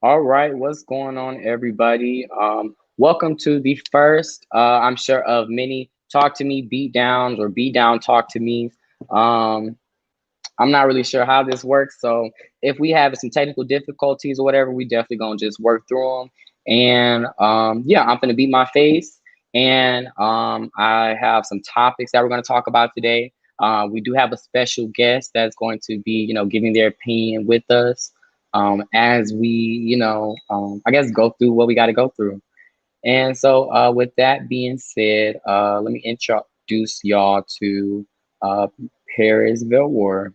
All right, what's going on, everybody? Welcome to the first, I'm sure, of many Talk to Me beat downs or beat down talk to me's. Um, I'm not really sure how this works, so if we have some technical difficulties or whatever, we definitely gonna just work through them. And yeah, I'm gonna beat my face, and I have some topics that we're gonna talk about today. We do have a special guest that's going to be, giving their opinion with us as we, I guess go through what we got to go through. And so, with that being said, let me introduce y'all to uh, Paris Vilwar.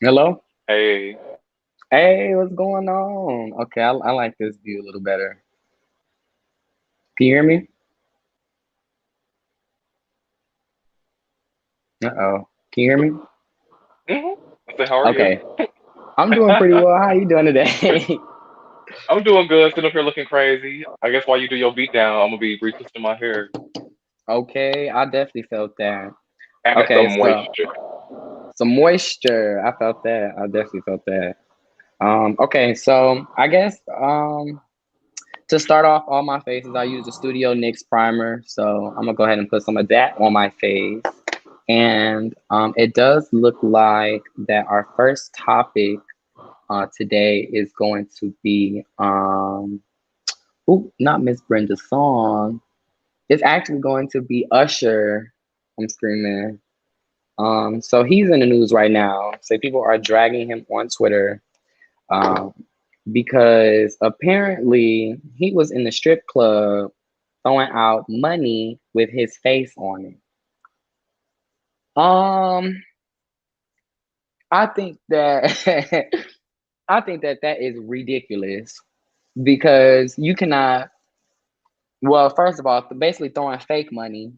Hello. Hey, Hey, what's going on? Okay, I like this view a little better. Can you hear me? Uh-oh. Can you hear me? hmm I said, how are you? Okay. I'm doing pretty well. How you doing today? I'm doing good. Sitting up here looking crazy. I guess while you do your beat down, I'm gonna be retwisting my hair. Okay, I definitely felt that. Add Okay, some so moisture. some moisture. I felt that. I definitely felt that. Okay, so I guess to start off all my faces, I use the Studio NYX primer. So I'm gonna go ahead and put some of that on my face. And it does look like that our first topic today is going to be not Miss Brenda's song. It's actually going to be Usher. I'm screaming. So he's in the news right now. So people are dragging him on Twitter um, because apparently he was in the strip club throwing out money with his face on it. Um, I think that I think that that is ridiculous because you cannot. Well, first of all, basically throwing fake money.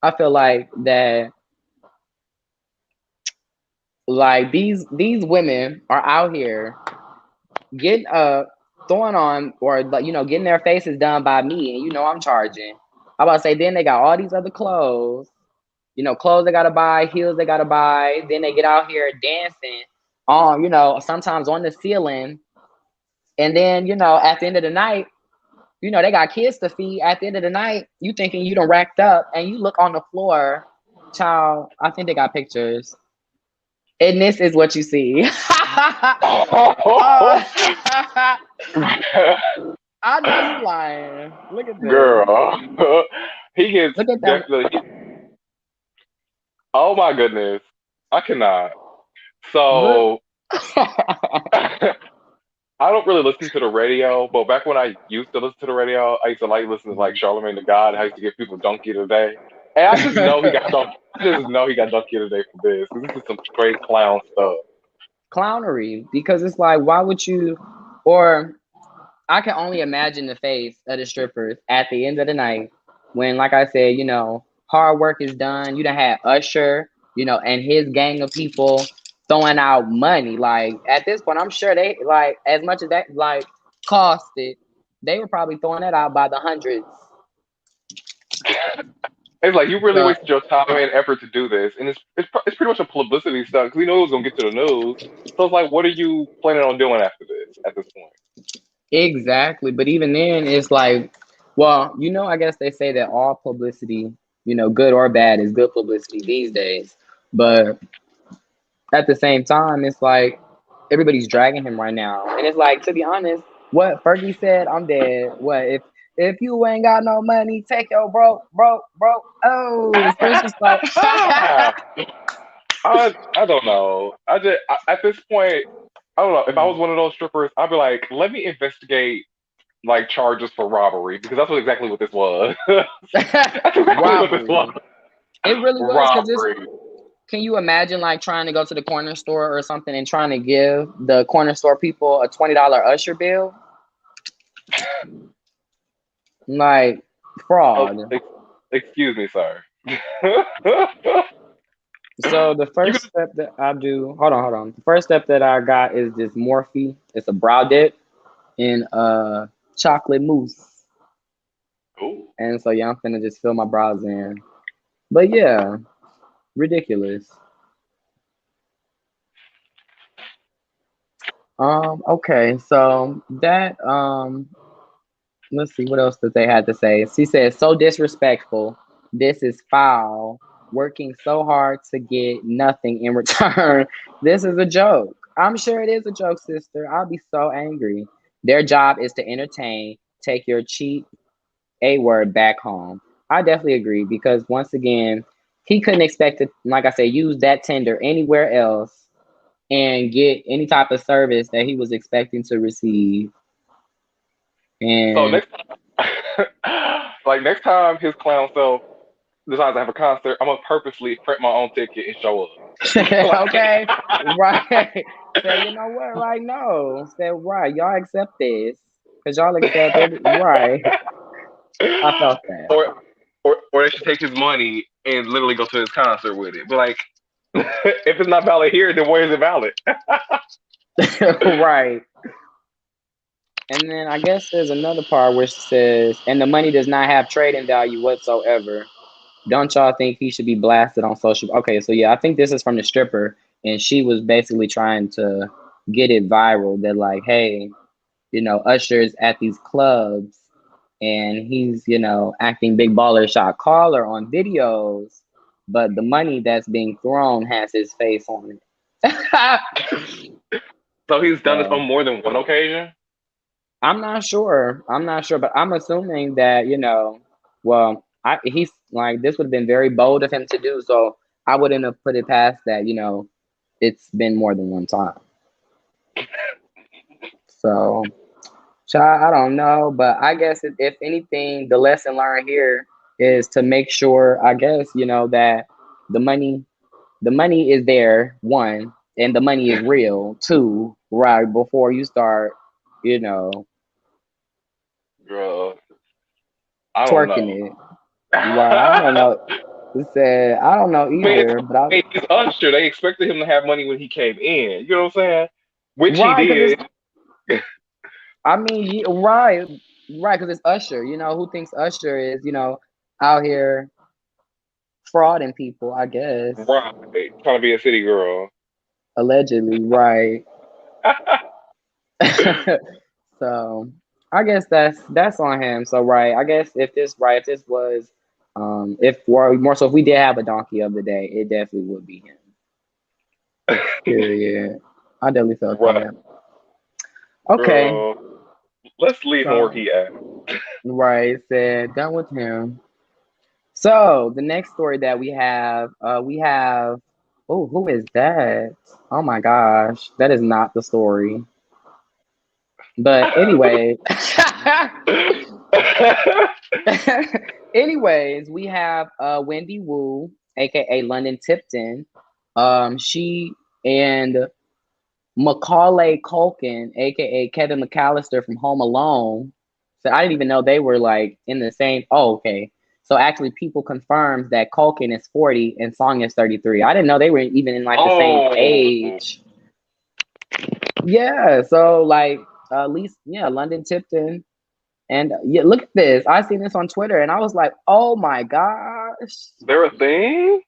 I feel like that, like these women are out here getting throwing on or like getting their faces done by me, and I'm charging. I about to say then they got all these other clothes, clothes they gotta buy, heels they gotta buy. Then they get out here dancing on, sometimes on the ceiling, and then at the end of the night. They got kids to feed. At the end of the night, you thinking you done racked up and you look on the floor, child. I think they got pictures. And this is what you see. I know you lying. Look at this. Girl, he is Look at that. definitely. Oh my goodness, I cannot. Look. So I don't really listen to the radio, but back when I used to listen to the radio, I used to like listen to like Charlemagne the God. I used to give people donkey of the day, and I just know he got donkey. I just know he got donkey of the day for this. 'Cause this is some straight clown stuff. Clownery. Because it's like, why would you? Or I can only imagine the face of the strippers at the end of the night when, like I said, hard work is done. You done had Usher, and his gang of people throwing out money. Like at this point, I'm sure they like as much as that like costed, they were probably throwing that out by the hundreds. It's like you really So wasted your time and effort to do this, and it's pretty much a publicity stunt because we know it was gonna get to the news. So it's like, what are you planning on doing after this? At this point, exactly. But even then, it's like, well, I guess they say that all publicity, good or bad, is good publicity these days. But at the same time, it's like everybody's dragging him right now, and it's like, to be honest, what Fergie said, I'm dead. What if you ain't got no money, take your broke. Oh, so it's just like, I don't know. At this point, I don't know. If I was one of those strippers, I'd be like, let me investigate like charges for robbery because that's exactly what this was. That's exactly what this was. robbery. It really was because this. Robbery. Can you imagine like trying to go to the corner store or something and trying to give the corner store people a $20 Usher bill? Like Oh, fraud. excuse me, sir. So the You first could. step that I do, hold on. The first step that I got is this Morphe. It's a brow dip in chocolate mousse. Ooh. And so yeah, I'm finna just fill my brows in. But yeah, ridiculous. Okay, so that let's see what else that they had to say. She said, so disrespectful. This is foul. Working so hard to get nothing in return. This is a joke. I'm sure it is a joke, sister. I'll be so angry. Their job is to entertain. Take your cheap A word back home. I definitely agree because once again, he couldn't expect to, like I said, use that tender anywhere else and get any type of service that he was expecting to receive. So And next, like next time his clown self decides to have a concert, I'm gonna purposely print my own ticket and show up. Like, okay, right. Say, you know what? Right, no. Say, right, y'all accept this. Because y'all accept every, right. I felt that. or or they should take his money and literally go to his concert with it. But like, if it's not valid here, then where is it valid? right. And then I guess there's another part which says, and the money does not have trading value whatsoever. Don't y'all think he should be blasted on social? Okay, so yeah, I think this is from the stripper, and she was basically trying to get it viral that like, hey, Usher's at these clubs, and he's acting big baller shot caller on videos, but the money that's being thrown has his face on it. So he's done this on So more than one occasion. I'm not sure. I'm not sure, but I'm assuming that well, he's like this would have been very bold of him to do. So I wouldn't have put it past that. It's been more than one time. So, child, I don't know, but I guess if anything, the lesson learned here is to make sure, I guess, that the money, the money is there, one, and the money is real, two, right before you start, you know, Girl, I don't twerking know. it. Right? I don't I know. It said I don't know mean, either, but I it's Usher. They expected him to have money when he came in. You know what I'm saying? Which he right because did. it's. I mean, right, because it's Usher. Who thinks Usher is out here frauding people? I guess Right. Trying to be a city girl. allegedly, right. So I guess that's on him. So right, I guess if this was if more so if we did have a donkey of the day, it definitely would be him. Period. I definitely felt Right. that. Okay, Girl. Let's leave him where so he at. right said done with him. So the next story that we have. Oh, who is that? Oh my gosh, that is not the story. But anyway, anyways, we have Wendy Wu, aka London Tipton. She and Macaulay Culkin, aka Kevin McAllister from Home Alone. So I didn't even know they were like in the same. Oh, okay. So actually, people confirmed that Culkin is 40 and Song is 33. I didn't know they were even in like the same Oh, age. Yeah. So like at least yeah, London Tipton. And yeah, look at this. I seen this on Twitter and I was like, oh my gosh. there a thing?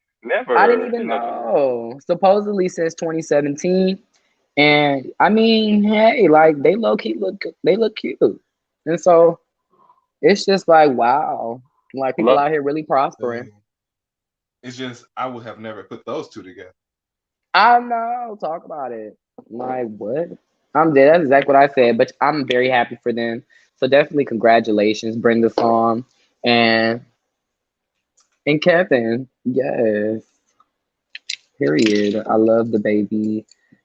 I didn't Never. even Didn't know that. know. Supposedly since 2017. And I mean, hey, like they look cute. And so it's just like, wow. Like people Love. out here really prospering. Dang. It's just I would have never put those two together. I know. Talk about it. Like what? I'm dead. That's exactly what I said. But I'm very happy for them. So definitely congratulations, Brenda Song and Kevin. Yes. Period. I love the baby,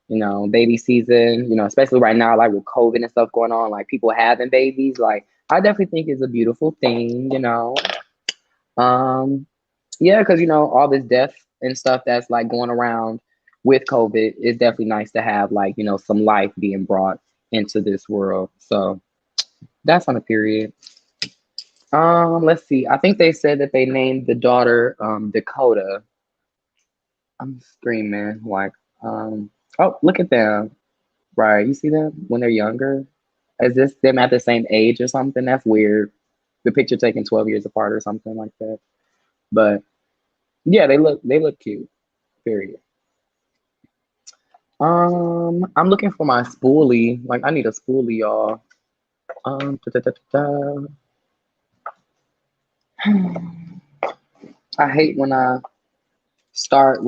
baby season, especially right now, like with COVID and stuff going on, like people having babies. Like, I definitely think it's a beautiful thing. Um, yeah, because, all this death and stuff that's like going around with COVID, it's definitely nice to have like, some life being brought into this world. So that's on a period. Let's see. I think they said that they named the daughter Dakota. I'm screaming like, um, oh, look at them. Right, you see them when they're younger? Is this them at the same age or something? That's weird. The picture taken 12 years apart or something like that. But yeah, they look cute. Period. I'm looking for my spoolie. Like, I need a spoolie, y'all. Da, da, da, da, da. I hate when I start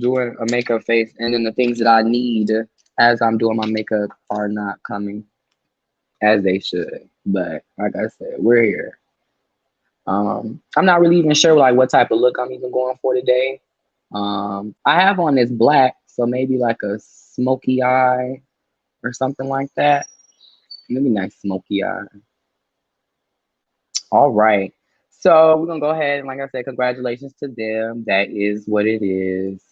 doing a makeup face, and then the things that I need as I'm doing my makeup are not coming as they should. But like I said, we're here. I'm not really even sure like what type of look I'm even going for today. I have on this black, so maybe like a smoky eye or something like that. Maybe nice smoky eye. All right. So we're gonna go ahead and like I said, congratulations to them. That is what it is.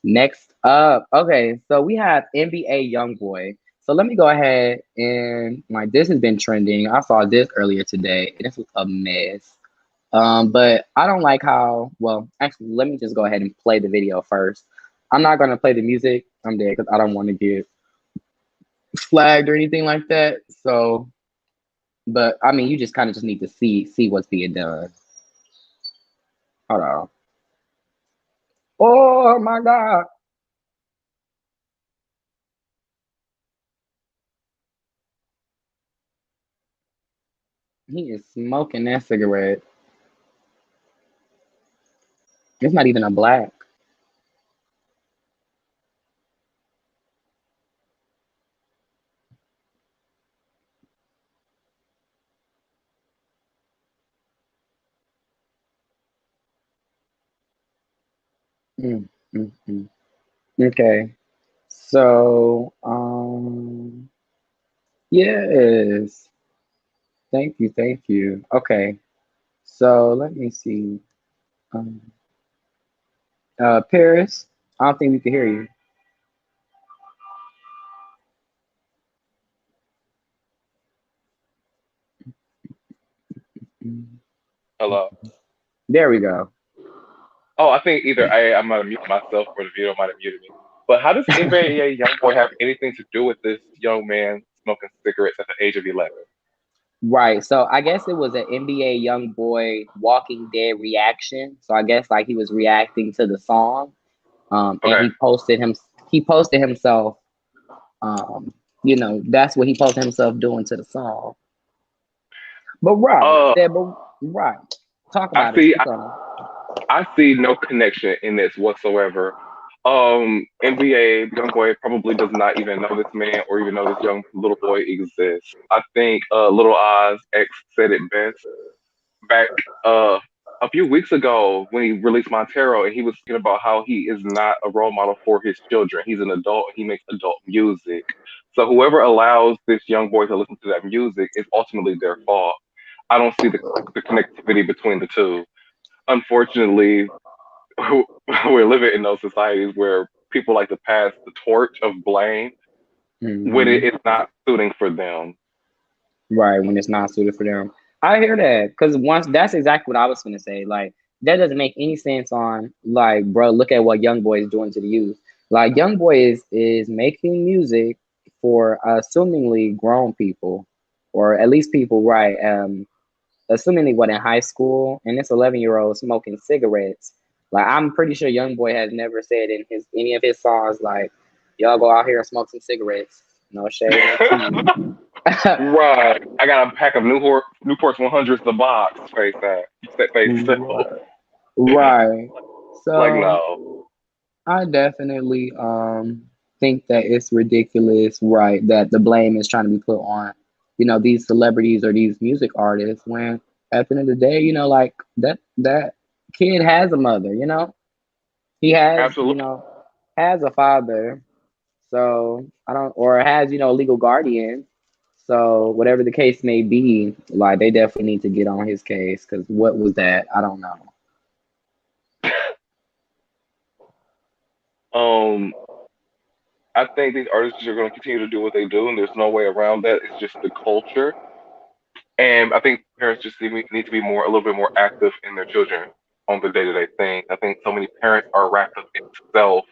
Next up, okay, so we have NBA YoungBoy. So let me go ahead and like this has been trending. I saw this earlier today. This was a mess. But I don't like how. Well, actually, let me just go ahead and play the video first. I'm not gonna play the music. I'm dead because I don't want to get flagged or anything like that. So, but I mean, you just kind of just need to see what's being done. Hold on. Oh my God, he is smoking that cigarette. It's not even a black. Mm, mm, mm. Okay. So, yes. Thank you, thank you. Okay. So let me see. Um, Paris, I don't think we can hear you. Mm. Hello. There we go. Oh, I think either I might have muted myself or the video might have muted me. But how does NBA YoungBoy have anything to do with this young man smoking cigarettes at the age of 11? Right. So I guess it was an NBA young boy Walking Dead reaction. So I guess like he was reacting to the song. And Okay. he posted himself, that's what he posted himself doing to the song. But Uh, right. Talk I about it. see. Speak on it. I see no connection in this whatsoever. NBA YoungBoy probably does not even know this man or even know this young little boy exists. I think Little Oz X said it best back a few weeks ago when he released Montero, and he was speaking about how he is not a role model for his children. He's an adult. He makes adult music. So whoever allows this young boy to listen to that music is ultimately their fault. I don't see the connectivity between the two. Unfortunately, we're living in those societies where people like to pass the torch of blame when Hmm. it's not suiting for them. Right, when it's not suited for them. I hear that because once that's exactly what I was gonna say. Like that doesn't make any sense on like, bro, look at what Young Boy is doing to the youth. Like Young Boy is making music for assumingly grown people, or at least people, right? Assumingly what in high school, and this 11-year-old smoking cigarettes. Like I'm pretty sure Young Boy has never said in his any of his songs like, y'all go out here and smoke some cigarettes. No shade, no tea. Right. I got a pack of Newport's 100s the box. Face that. Face still. Right. Right. Like So no. I definitely think that it's ridiculous, right, that the blame is trying to be put on, these celebrities or these music artists when at the end of the day, like that kid has a mother, He has, Absolutely. has a father. So I don't or has, a legal guardian. So whatever the case may be, like they definitely need to get on his case because what was that? I don't know. Um, I think these artists are going to continue to do what they do, and there's no way around that. It's just the culture, and I think parents just need to be a little bit more active in their children on the day-to-day thing. I think so many parents are wrapped up in self,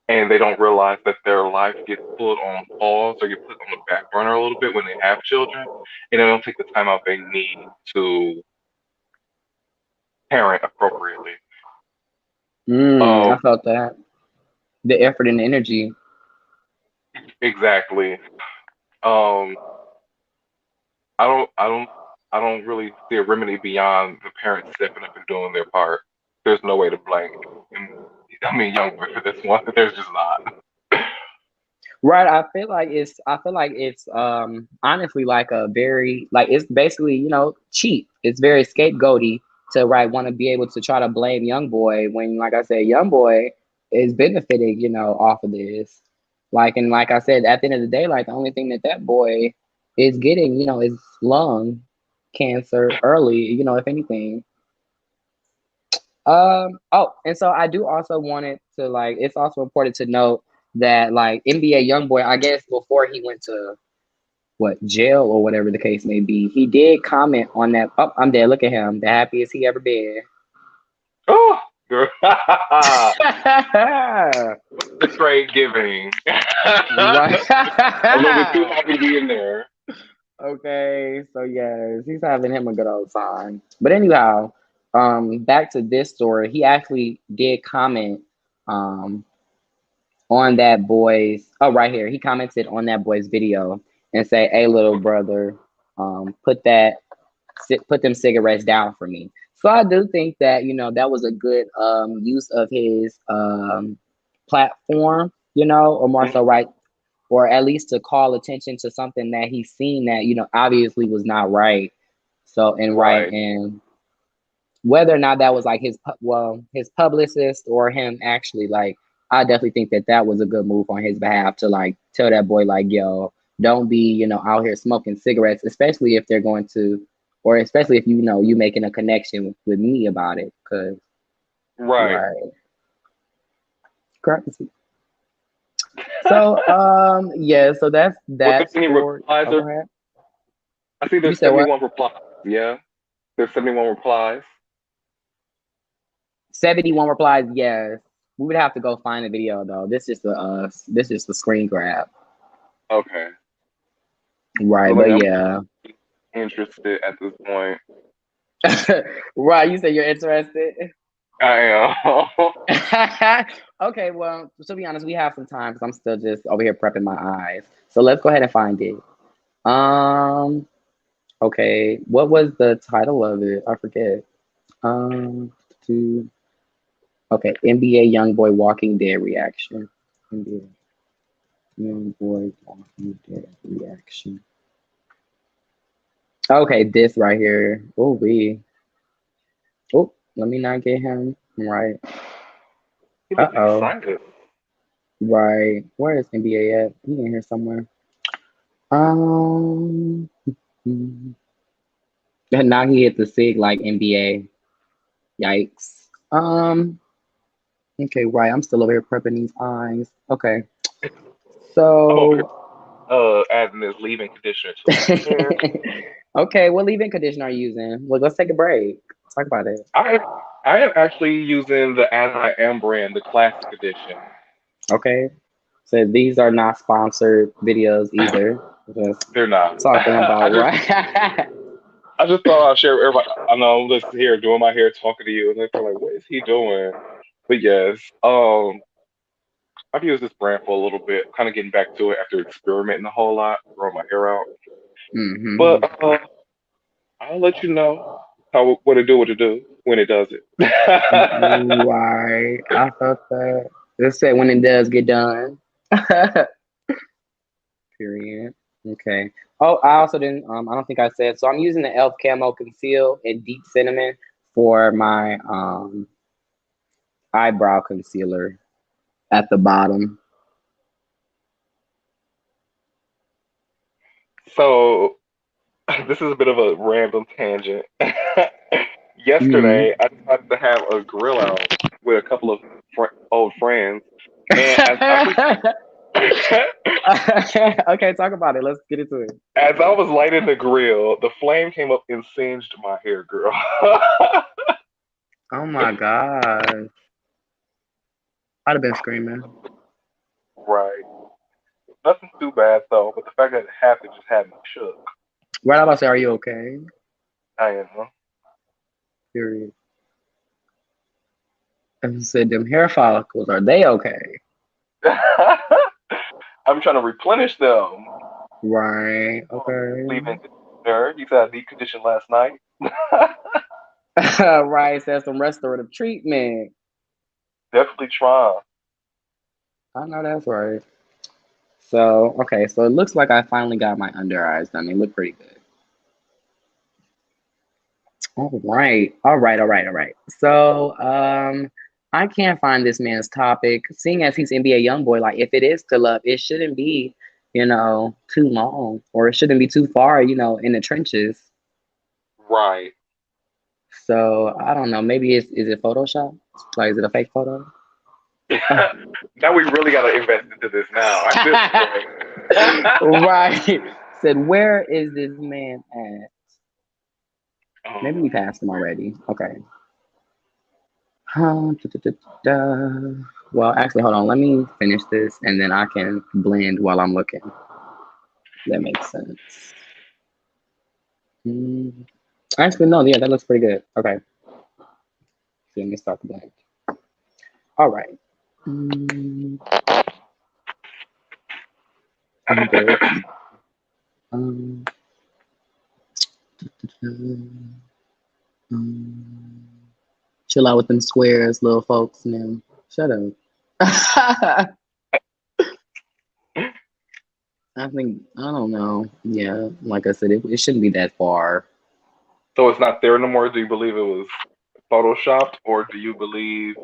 and they don't realize that their life gets put on pause or get put on the back burner a little bit when they have children, and they don't take the time out they need to parent appropriately. I Um, felt that. the effort and the energy. Exactly. Um, I don't I don't really see a remedy beyond the parents stepping up and doing their part. There's no way to blame I mean young boy for this one. There's just not. Right. I feel like it's honestly like a very like it's basically, cheap. It's very scapegoaty to want to be able to try to blame young boy when, like I said, young boy is benefiting, off of this. And like I said, at the end of the day, like the only thing that boy is getting, is lung cancer early, if anything. Oh, and so I do also wanted to it's also important to note that NBA YoungBoy, I guess before he went to what jail or whatever the case may be, he did comment on that. Oh, I'm dead. Look at him, the happiest he ever been. Oh, girl. Right. The trade giving. A little bit too happy to be in there. Okay, so yes, he's having him a good old time. But anyhow, back to this story. He actually did comment, um, on that boy's right here, he commented on that boy's video and say, "Hey, little brother, put them cigarettes down for me." So I do think that that was a good use of his platform, or more so, right, or at least to call attention to something that he's seen that obviously was not right. So Right. and whether or not that was like his publicist or him actually, I definitely think that that was a good move on his behalf to tell that boy yo, don't be out here smoking cigarettes, especially if they're going to, or especially if you making a connection with me about it, because Right. right, crazy. So yeah, so that's Was there that any story. replies? Oh, go ahead. I see You there's said what? 71 replies. Yeah. There's 71 replies. 71 replies. Yes, we would have to go find the video though. This is the screen grab. Okay. Right, Well, I but mean, yeah. I'm interested at this point. Right, you said you're interested. I am. Okay, well, to be honest, we have some time because I'm still just over here prepping my eyes. So let's go ahead and find it. Um, okay, what was the title of it? I forget. Um, to okay, NBA YoungBoy Walking Dead reaction. NBA YoungBoy Walking Dead reaction. Okay, this right here. Oh, let me not get him right. He Uh looks oh. excited. Right. Where is NBA at? He in here somewhere. Um. And now he hit the sig like NBA. Yikes. Okay, right. I'm still over here prepping these eyes. Okay. I'm over here So. adding this leave-in conditioner to my hair. Okay, what leave-in conditioner are you using? Well, let's take a break. Let's talk about it. I I am actually using the Anti-Am brand, the classic edition. Okay. So these are not sponsored videos either. Just They're not. talking about right. I just thought I'd share with everybody. I know I'm just here doing my hair, talking to you, and they're like, "What is he doing?" But yes, I've used this brand for a little bit, kind of getting back to it after experimenting a whole lot, growing my hair out. Mm-hmm. But I'll let you know how what to do when it does it. Right. I felt that. Let's say when it does get done. Period. Okay. Oh, I also didn't. I don't think I said. So I'm using the Elf Camo Conceal in Deep Cinnamon for my eyebrow concealer at the bottom. So this is a bit of a random tangent. Mm. Yesterday, I decided to have a grill out with a couple of old friends, and Okay, talk about it. Let's get into it. as I was lighting the grill, the flame came up and singed my hair, girl. Oh my god. I'd have been screaming. Right. Nothing too bad though, but the fact that it happened just had me shook. Right, I about to say, are you okay? I am. Period. And he said, them hair follicles, are they okay? I'm trying to replenish them. Right. Oh, Okay. leaving there. He said deep condition last night. Right. Says some restorative treatment. Definitely trying. I know that's right. So okay. So it looks like I finally got my under eyes done. They look pretty good. All right. All right. All right. All right. So I can't find this man's topic. Seeing as he's NBA young boy, like if it is to love, it shouldn't be, too long, or it shouldn't be too far, in the trenches. Right. So I don't know. Maybe is it Photoshop? Like is it a fake photo? Now we really got to invest into this now at this point. Right. Said where is this man at? Maybe we um, passed him already. Okay. Da, da, da, da. Well, actually, hold on. Let me finish this, and then I can blend while I'm looking. That makes sense. Mm. Actually, no. Yeah, that looks pretty good. Okay. So let me start the blend. All right. Mm, I'm good. Um, um, chill out with them squares, little folks. Now, shut up. I think I don't know. Yeah, like I said, it shouldn't be that far. so it's not there no more. Do you believe it was photoshopped, or do you believe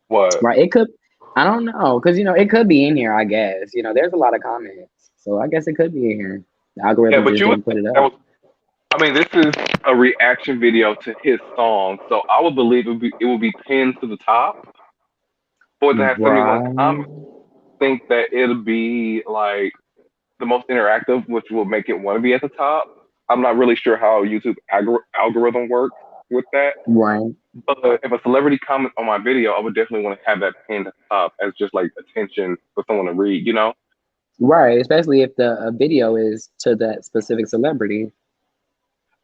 what? Right? It could. I don't know, because it could be in here. I guess there's a lot of comments, so I guess it could be in here. The Yeah, algorithm but just you would didn't put think it that up. was. I mean, this is a reaction video to his song, so I would believe it would be pinned to the top for it to have 71 Right. comments. Think that it'll be like the most interactive, which will make it want to be at the top. I'm not really sure how YouTube algorithm works with that. Right. But if a celebrity comments on my video, I would definitely want to have that pinned at the top as just like attention for someone to read, you know? Right. Especially if the video is to that specific celebrity.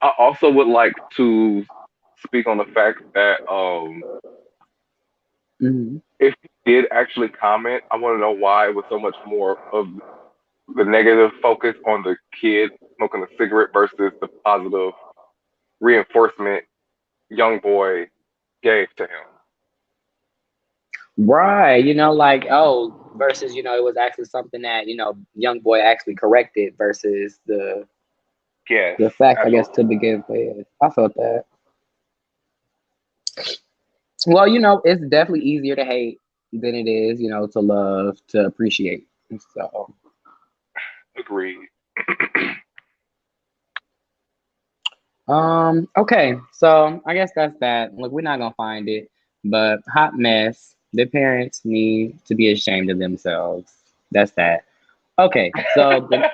I also would like to speak on the fact that Hmm. if he did actually comment, I want to know why it was so much more of the negative focus on the kid smoking a cigarette versus the positive reinforcement young boy gave to him. Right. Like versus it was actually something that young boy actually corrected versus Yes, the fact I guess absolutely. to begin with. I felt that. Well, it's definitely easier to hate than it is, to love, to appreciate. So, Agreed. okay. So I guess that's that. Look, we're not gonna find it, but hot mess. The parents need to be ashamed of themselves. That's that. Okay. So the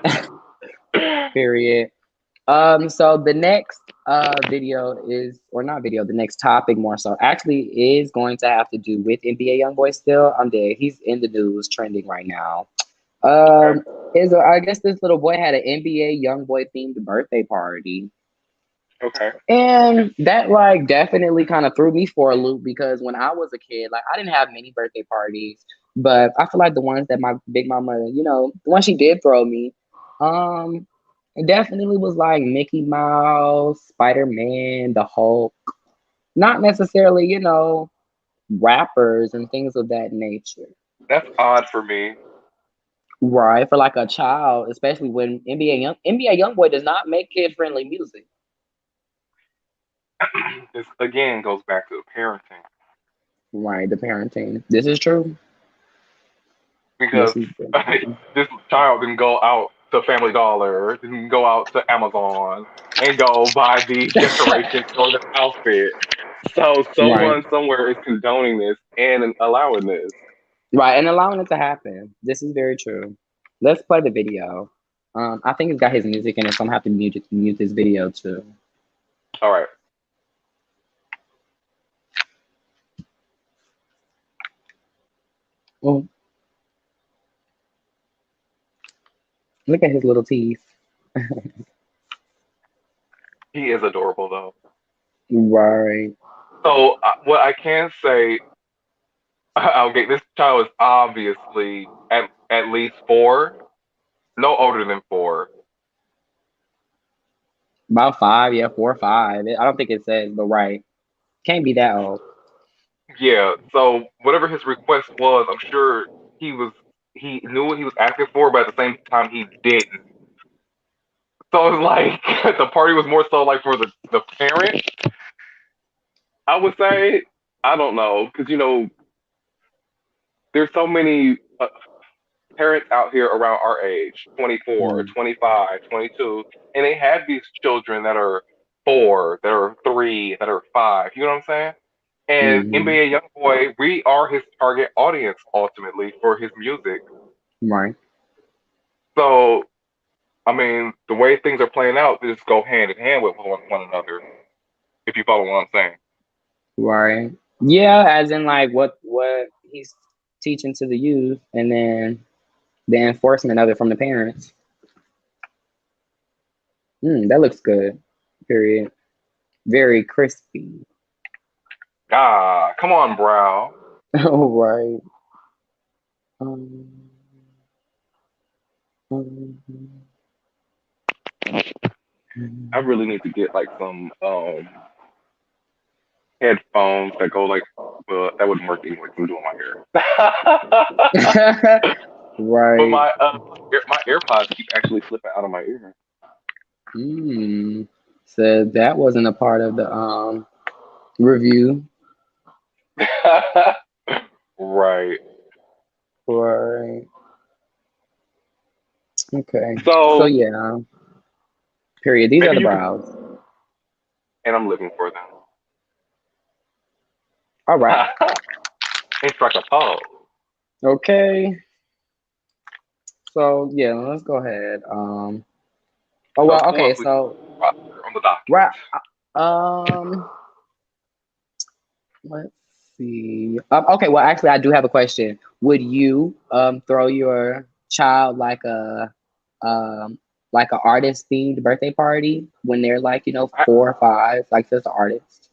period. So the next video is, or not video, the next topic more so actually is going to have to do with NBA YoungBoy still. I'm dead. He's in the news, trending right now. Okay. Um, I guess this little boy had an NBA YoungBoy themed birthday party. Okay. And that like definitely kind of threw me for a loop because when I was a kid, like I didn't have many birthday parties, but I feel like the ones that my big mama, the one she did throw me, um, it definitely was like Mickey Mouse, Spider-Man, the Hulk. Not necessarily, rappers and things of that nature. That's odd for me. Right, for like a child, especially when NBA YoungBoy does not make kid-friendly music. This again goes back to parenting Right, the parenting. This is true. because This is very true. this child didn't go out to Family Dollar, didn't go out to Amazon and go buy these decorations or this outfit. So Right. someone somewhere is condoning this and allowing this. Right, and allowing it to happen. This is very true. Let's play the video. I think it's got his music in it, so I'm gonna have to mute this video too. All right. Oh, look at his little teeth. He is adorable though. Right. So what I can say, Okay, this child is obviously at least 4, no older than 4. About 5, yeah, 4 or 5. I don't think it says, but right. Can't be that old. Yeah, so whatever his request was, I'm sure he knew what he was asking for, but at the same time he didn't. So it's like the party was more so like for the parent. I would say I don't know because there's so many parents out here around our age, 24 or Mm, 25, 22, and they have these children that are 4, that are 3, that are 5. You know what I'm saying? And mm-hmm. NBA YoungBoy, we are his target audience ultimately for his music. Right. So, I mean, the way things are playing out, they just go hand in hand with one another, if you follow what I'm saying. Right. Yeah, as in like what he's teaching to the youth, and then the enforcement of it from the parents. That looks good. Period. Very crispy. Ah, come on, Brow. All right. Um, um, I really need to get like some headphones that go like, well, that wouldn't work anyway 'cause I'm doing my hair. But right. my AirPods keep actually slipping out of my ear. So that wasn't a part of the review. Right. Right. Okay. So So yeah. Period. These are maybe the you could, brows. and I'm looking for All right. them. And strike a pose. Okay. So yeah, let's go ahead. Oh So well. who else Okay. we got So on the docket? right. Um. Let's see. Okay. Well, actually, I do have a question. Would you throw your child like a artist themed birthday party when they're like 4 or 5, like just an artist?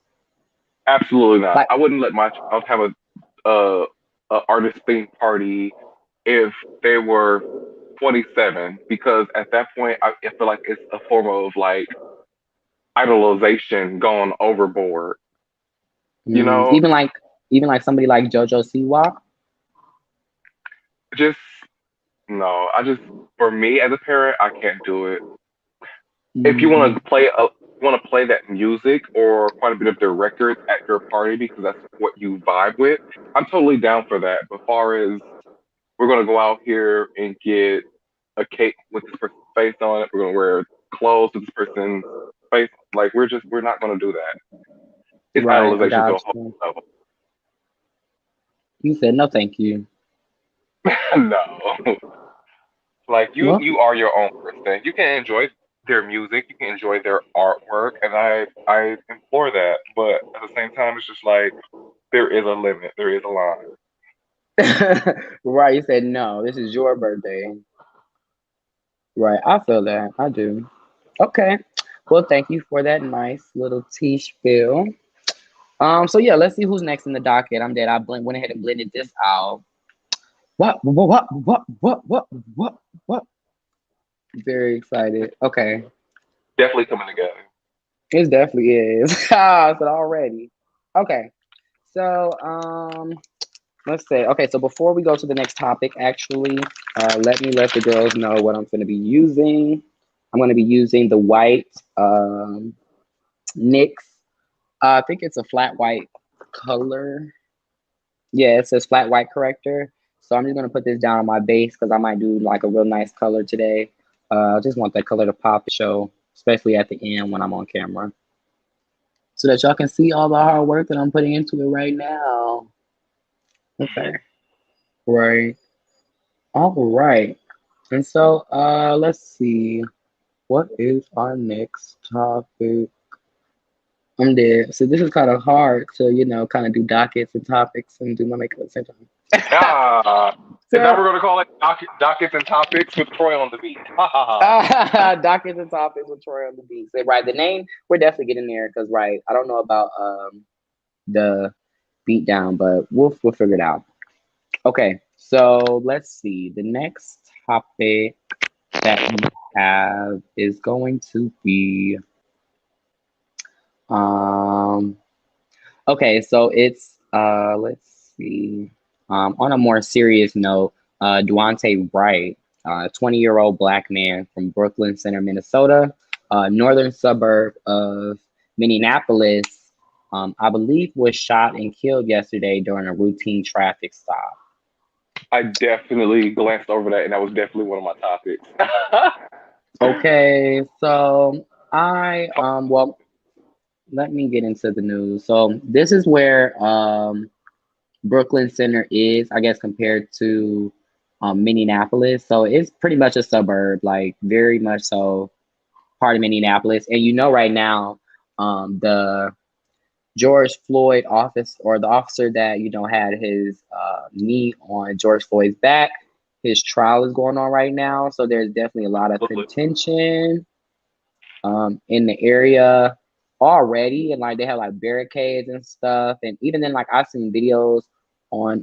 Absolutely not. Like, I wouldn't let my child have a, a artist theme party if they were 27 because at that point I feel like it's a form of like idolization going overboard. You mm, know, even like even like somebody like JoJo Siwa. just no. I just for me as a parent, I can't do it. If you Hmm. want to play that music or quite a bit of their records at your party because that's what you vibe with, I'm totally down for that. But far as we're gonna go out here and get a cake with this person's face on it, we're gonna wear clothes with this person's face. Like we're not gonna do that. It's Right. I idolization to a got whole you. level. You said no, thank you. No, like you Well, you are your own person. You can enjoy their music, you can enjoy their artwork, and I implore that. But at the same time, it's just like there is a limit, there is a line. right. You said no. This is your birthday. Right. I feel that. I do. Okay. Well, thank you for that nice little tea spill. So yeah, let's see who's next in the docket. I'm dead. Went ahead and blended this out. What? Very excited. Okay. Definitely coming together. It definitely is. I said already. Okay. So let's say okay, so before we go to the next topic, actually, let me let the girls know what I'm gonna be using. I'm gonna be using the white NYX. I think it's a flat white color. Yeah, it says flat white corrector. So I'm just gonna put this down on my base because I might do like a real nice color today. I just want that color to pop and show, especially at the end when I'm on camera, so that y'all can see all the hard work that I'm putting into it right now. Okay, right. All right. And so let's see. What is our next topic? I'm dead. So this is kind of hard to, kind of do dockets and topics and do my makeup at the same time. Ah, and now So we're gonna call it dockets and topics with Troy on the beat. Ha ha ha. dockets and topics with Troy on the beat. So, right, the name we're definitely getting there because right, I don't know about the beat down, but we'll figure it out. Okay, so let's see. The next topic that we have is going to be um okay, so it's let's see. On a more serious note, Duante Wright, 20-year-old black man from Brooklyn Center, Minnesota, northern suburb of Minneapolis, I believe was shot and killed yesterday during a routine traffic stop. I definitely glanced over that, and that was definitely one of my topics. Okay, so well, let me get into the news. So this is where Brooklyn Center is, I guess, compared to Minneapolis. So it's pretty much a suburb, like very much so part of Minneapolis. And you know, right now, the George Floyd office or the officer that had his knee on George Floyd's back, his trial is going on right now. So there's definitely a lot of contention in the area already, and like they have like barricades and stuff, and even then like I've seen videos on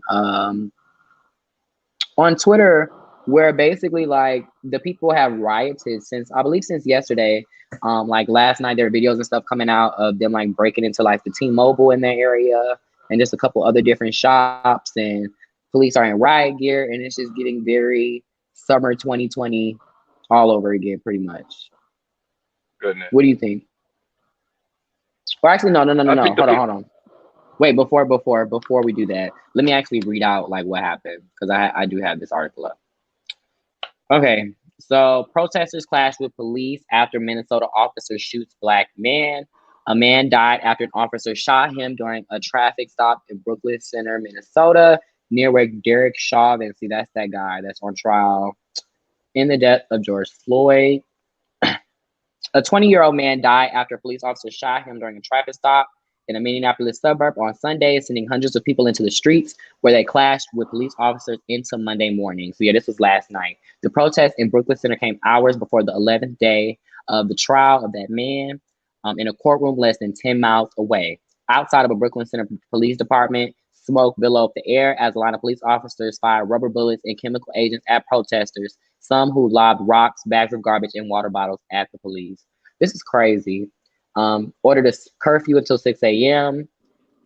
on Twitter where basically like the people have rioted since I believe since yesterday. Like last night there were videos and stuff coming out of them like breaking into like the T-Mobile in their area and just a couple other different shops, and police are in riot gear, and it's just getting very summer 2020 all over again pretty much. Goodness. What do you think? Or actually, no, no, no, no, I no. think the Hold on, people. hold on. Wait, before we do that, let me actually read out like what happened because I do have this article up. Okay, so protesters clashed with police after Minnesota officer shoots black man. A man died after an officer shot him during a traffic stop in Brooklyn Center, Minnesota, near where Derek Chauvin, see that's that guy that's on trial in the death of George Floyd. A 20-year-old man died after a police officer shot him during a traffic stop in a Minneapolis suburb on Sunday, sending hundreds of people into the streets where they clashed with police officers into Monday morning. So yeah, this was last night. The protest in Brooklyn Center came hours before the 11th day of the trial of that man in a courtroom less than 10 miles away. Outside of a Brooklyn Center police department, smoke billowed the air as a line of police officers fired rubber bullets and chemical agents at protesters, some who lobbed rocks, bags of garbage, and water bottles at the police. This is crazy. Ordered a curfew until 6 a.m.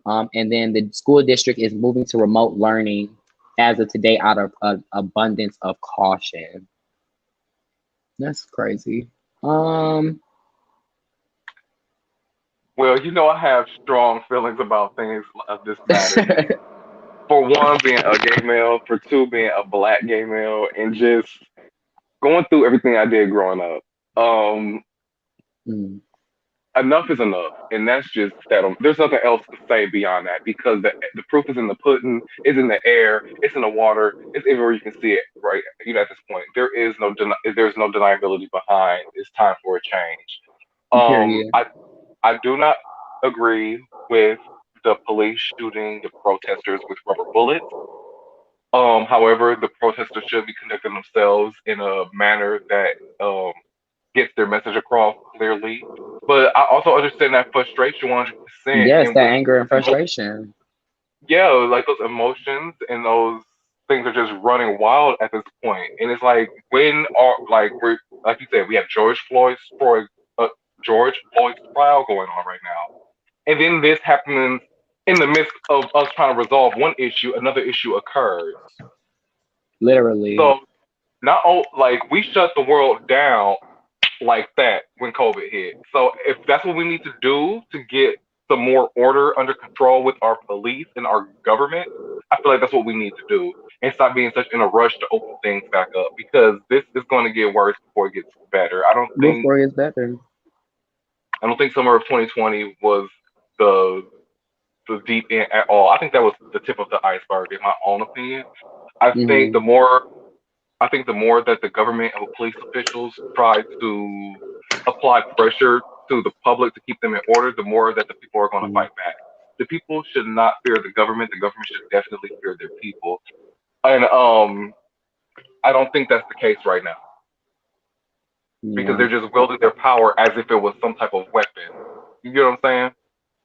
And then the school district is moving to remote learning as of today out of abundance of caution. That's crazy. Um, Well, I have strong feelings about things of this matter. For one, being a gay male. For two, being a black gay male, and just going through everything I did growing up. mm, Enough is enough, and that's just that. There's nothing else to say beyond that because the proof is in the pudding, it's in the air, it's in the water, it's everywhere you can see it. Right, at this point, there's no deniability behind. It's time for a change. period. I do not agree with the police shooting the protesters with rubber bullets. However, the protesters should be conducting themselves in a manner that gets their message across clearly. But I also understand that frustration 100%, Yes, and that with anger and emo- frustration. yeah, like those emotions and those things are just running wild at this point. And it's like when are we're like you said, we have uh, George Floyd's trial going on right now, and then this happens in the midst of us trying to resolve one issue, another issue occurs. Literally. So not like we shut the world down like that when COVID hit. So if that's what we need to do to get some more order under control with our police and our government, I feel like that's what we need to do and stop being such in a rush to open things back up because this is going to get worse before it gets better. Before it's better. I don't think summer of 2020 was the the deep end at all. I think that was the tip of the iceberg in my own opinion. I think Hmm. the more I think the more that the government and police officials try to apply pressure to the public to keep them in order, the more that the people are going to fight back. The people should not fear the government. The government should definitely fear their people. And I don't think that's the case right now because Yeah. they're just wielding their power as if it was some type of weapon. You get what I'm saying?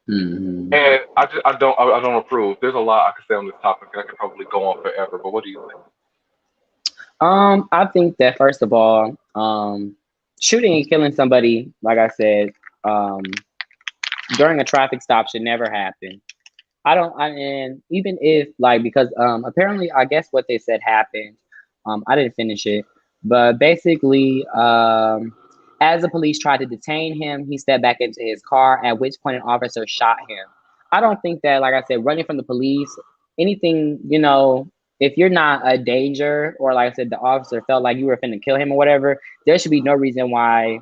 Hmm. And I don't approve. There's a lot I could say on this topic, and I could probably go on forever. But what do you think? I think that first of all, shooting and killing somebody, like I said, um, during a traffic stop should never happen. And even if like because apparently I guess what they said happened, I didn't finish it, but basically as the police tried to detain him, he stepped back into his car, at which point an officer shot him. I don't think that, like I said, running from the police, anything, if you're not a danger, or like I said, the officer felt like you were finna kill him or whatever, there should be no reason why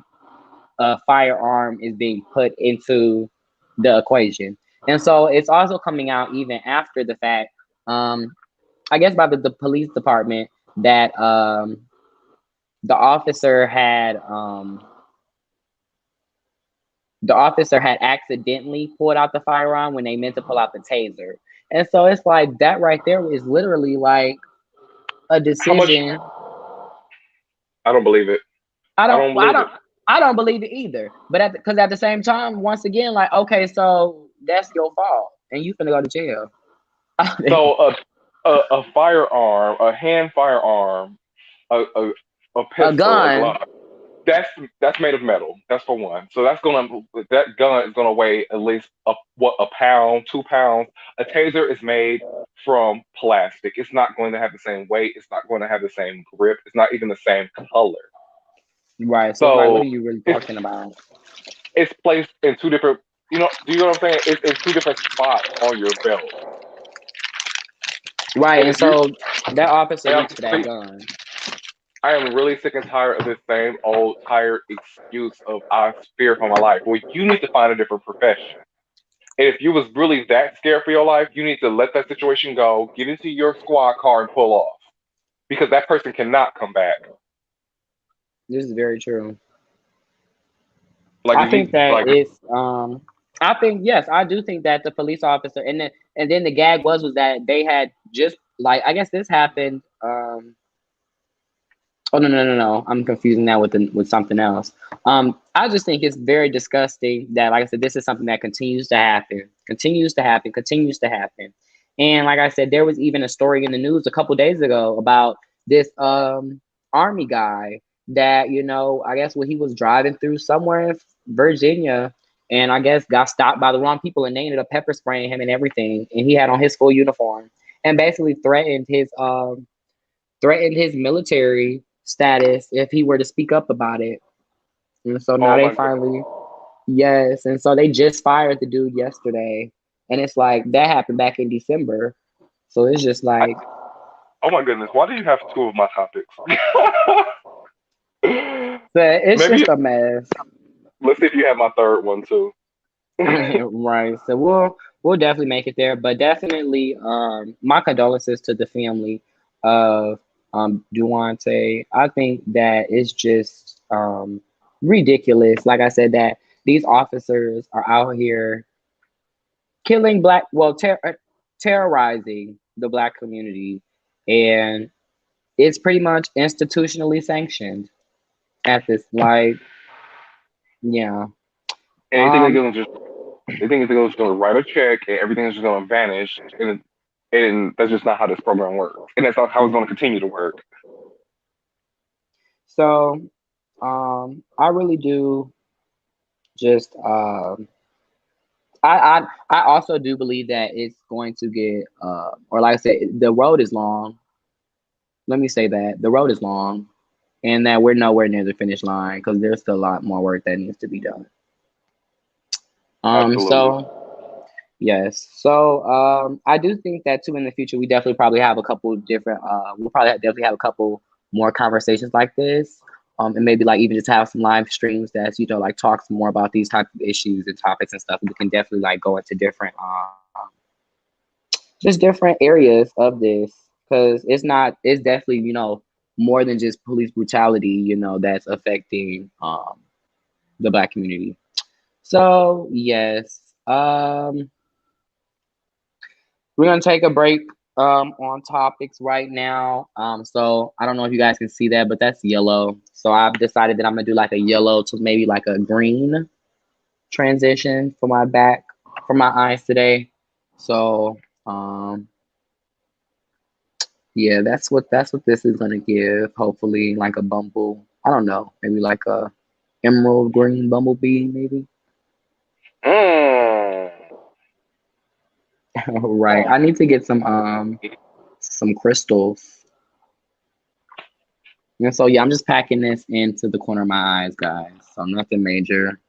a firearm is being put into the equation. And so it's also coming out even after the fact, I guess by the police department, that the officer had accidentally pulled out the firearm when they meant to pull out the taser. And so it's like that right there is literally like a How much? decision. I don't believe it. I I don't don't I believe it. don't I don't believe it either. But because at the same time, once again, like, okay, so that's your fault and you finna go to jail. So a firearm, a hand firearm, a a A pistol, a gun, glove. That's made of metal. That's for one. So that gun is gonna weigh at least a pound, 2 pounds. A taser is made from plastic. It's not going to have the same weight. It's not going to have the same grip. It's not even the same color. right? So it's like, what So are you really it's talking about? it's placed in two different. Do you know what I'm saying? It's in two different spots on your belt. Right, And and if you, so that officer and reached for that gun. I am really sick and tired of this same old tired excuse of I fear for my life. Well, you need to find a different profession. And if you was really that scared for your life, you need to let that situation go, get into your squad car and pull off. Because that person cannot come back. This is very true. Like I if think you that like it's I think, yes, I do think that the police officer, and then the gag was that they had just, like, I guess this happened oh, no, I'm confusing that with something else. I just think it's very disgusting that, like I said, this is something that continues to happen. And like I said, there was even a story in the news a couple days ago about this army guy that, I guess when he was driving through somewhere in Virginia, and I guess got stopped by the wrong people, and they ended up pepper spraying him and everything, and he had on his full uniform, and basically threatened his military status if he were to speak up about it. And so now oh they my goodness. finally, yes. And so they just fired the dude yesterday. And it's like that happened back in December. So it's just I, like, oh my goodness. Why do you have two of my topics? but it's Maybe just a mess. let's see if you have my third one too. Right. So we'll definitely make it there. But definitely my condolences to the family of Duante. I think that it's just ridiculous. Like I said, that these officers are out here killing terrorizing the black community, and it's pretty much institutionally sanctioned at this, like, yeah. And Um they think they're just gonna write a check and everything is just gonna vanish and that's just not how this program works. And that's not how it's gonna continue to work. so I really do just I also do believe that it's going to get or like I said, the road is long. Let me say that the road is long, and that we're nowhere near the finish line because there's still a lot more work that needs to be done. Absolutely. So yes. So I do think that too in the future we definitely probably have a couple different definitely have a couple more conversations like this. And maybe like even just have some live streams that, like, talks more about these types of issues and topics and stuff. We can definitely like go into different just different areas of this, because it's definitely, more than just police brutality, that's affecting the black community. So yes. We're gonna take a break on topics right now. So I don't know if you guys can see that, but that's yellow. So I've decided that I'm gonna do like a yellow to maybe like a green transition for for my eyes today. So yeah, that's what this is gonna give. Hopefully, like a bumble. I don't know, maybe like a emerald green bumblebee, maybe. Mm. Right. I need to get some crystals. And so yeah, I'm just packing this into the corner of my eyes, guys. So nothing major.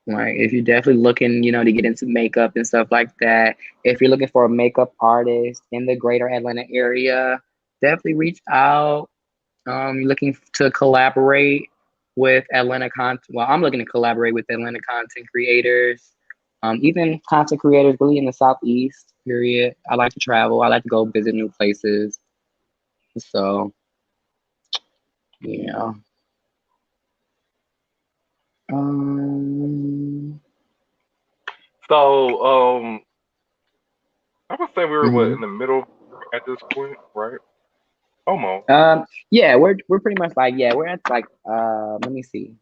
Like if you're definitely looking, to get into makeup and stuff like that. If you're looking for a makeup artist in the greater Atlanta area, definitely reach out. You're looking to collaborate with Atlanta content. Well, I'm looking to collaborate with Atlanta content creators. Even content creators really in the Southeast, period. I like to travel. I like to go visit new places. So, yeah. Um, So, I would say we were what mhm. in the middle at this point, right? Almost. Yeah, we're pretty much like, yeah, we're at like let me see.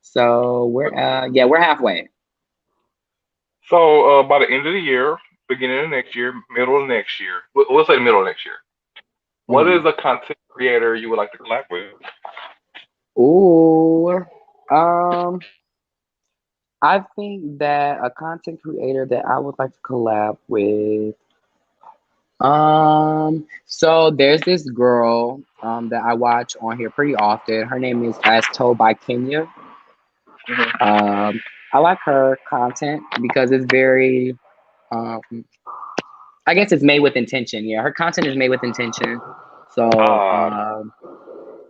So we're halfway. So, by the end of the year, beginning of next year, middle of next year, we'll say middle of next year. What Mhm. is a content creator you would like to collab with? Ooh. Um, I think that a content creator that I would like to collab with. So there's this girl that I watch on here pretty often. Her name is As Told by Kenya. Hmm. Um, I like her content because it's very um I guess it's made with intention. Yeah, her content is made with intention. So Ah,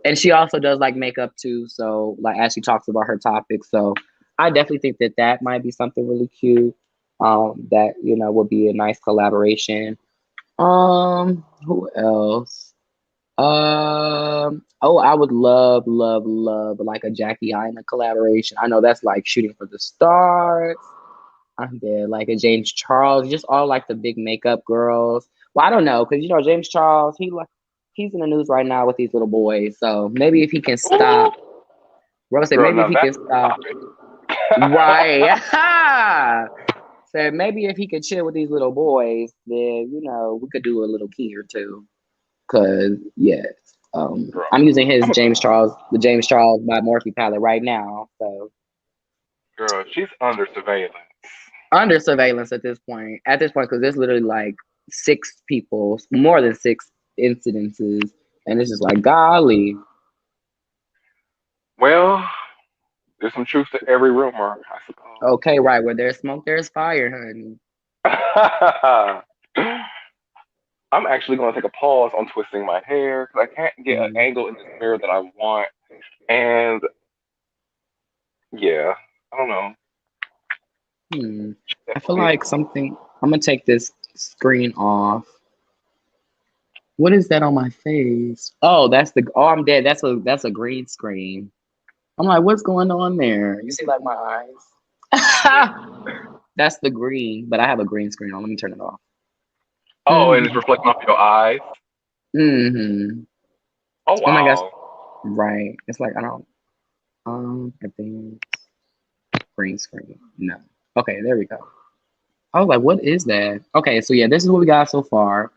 and she also does like makeup too. So like as she talks about her topics, so I definitely think that that might be something really cute. That would be a nice collaboration. Who else? Oh, I would love, love, love like a Jackie Aina collaboration. I know that's like shooting for the stars. I'm dead. Like a James Charles, just all like the big makeup girls. Well, I don't know, because James Charles, he's in the news right now with these little boys. So maybe if he can ooh, stop, Rose said girl, maybe if now he that's can a stop, topic. right? Said maybe if he could chill with these little boys, then we could do a little key or two. Cause yes, Girl, I'm using his I'm a The James Charles by Morphe palette right now. So girl. She's under surveillance. under surveillance at this point. At this point, because there's literally like six people, more than six incidences, and it's just like golly. Well, there's some truth to every rumor, I Okay, right. Where there's smoke, there's fire, honey. suppose. I'm actually going to take a pause on twisting my hair because I can't get an Mm, angle in this mirror that I want. And yeah, I don't know. hmm. I feel Definitely. like something. I'm gonna take this screen off. What is that on my face? Oh, that's the. Oh, I'm dead. That's a green screen. I'm like, what's going on there? You see, like my Yeah. eyes. That's the green, but I have a green screen on. Let me turn it off. Oh, and it's Mm-hmm. reflecting off your eyes. Mm-hmm. Oh Oh my gosh. wow. Right. It's like I don't. I think green screen. No. Okay, there we go. I was like, what is that? Okay, so yeah, this is what we got so far.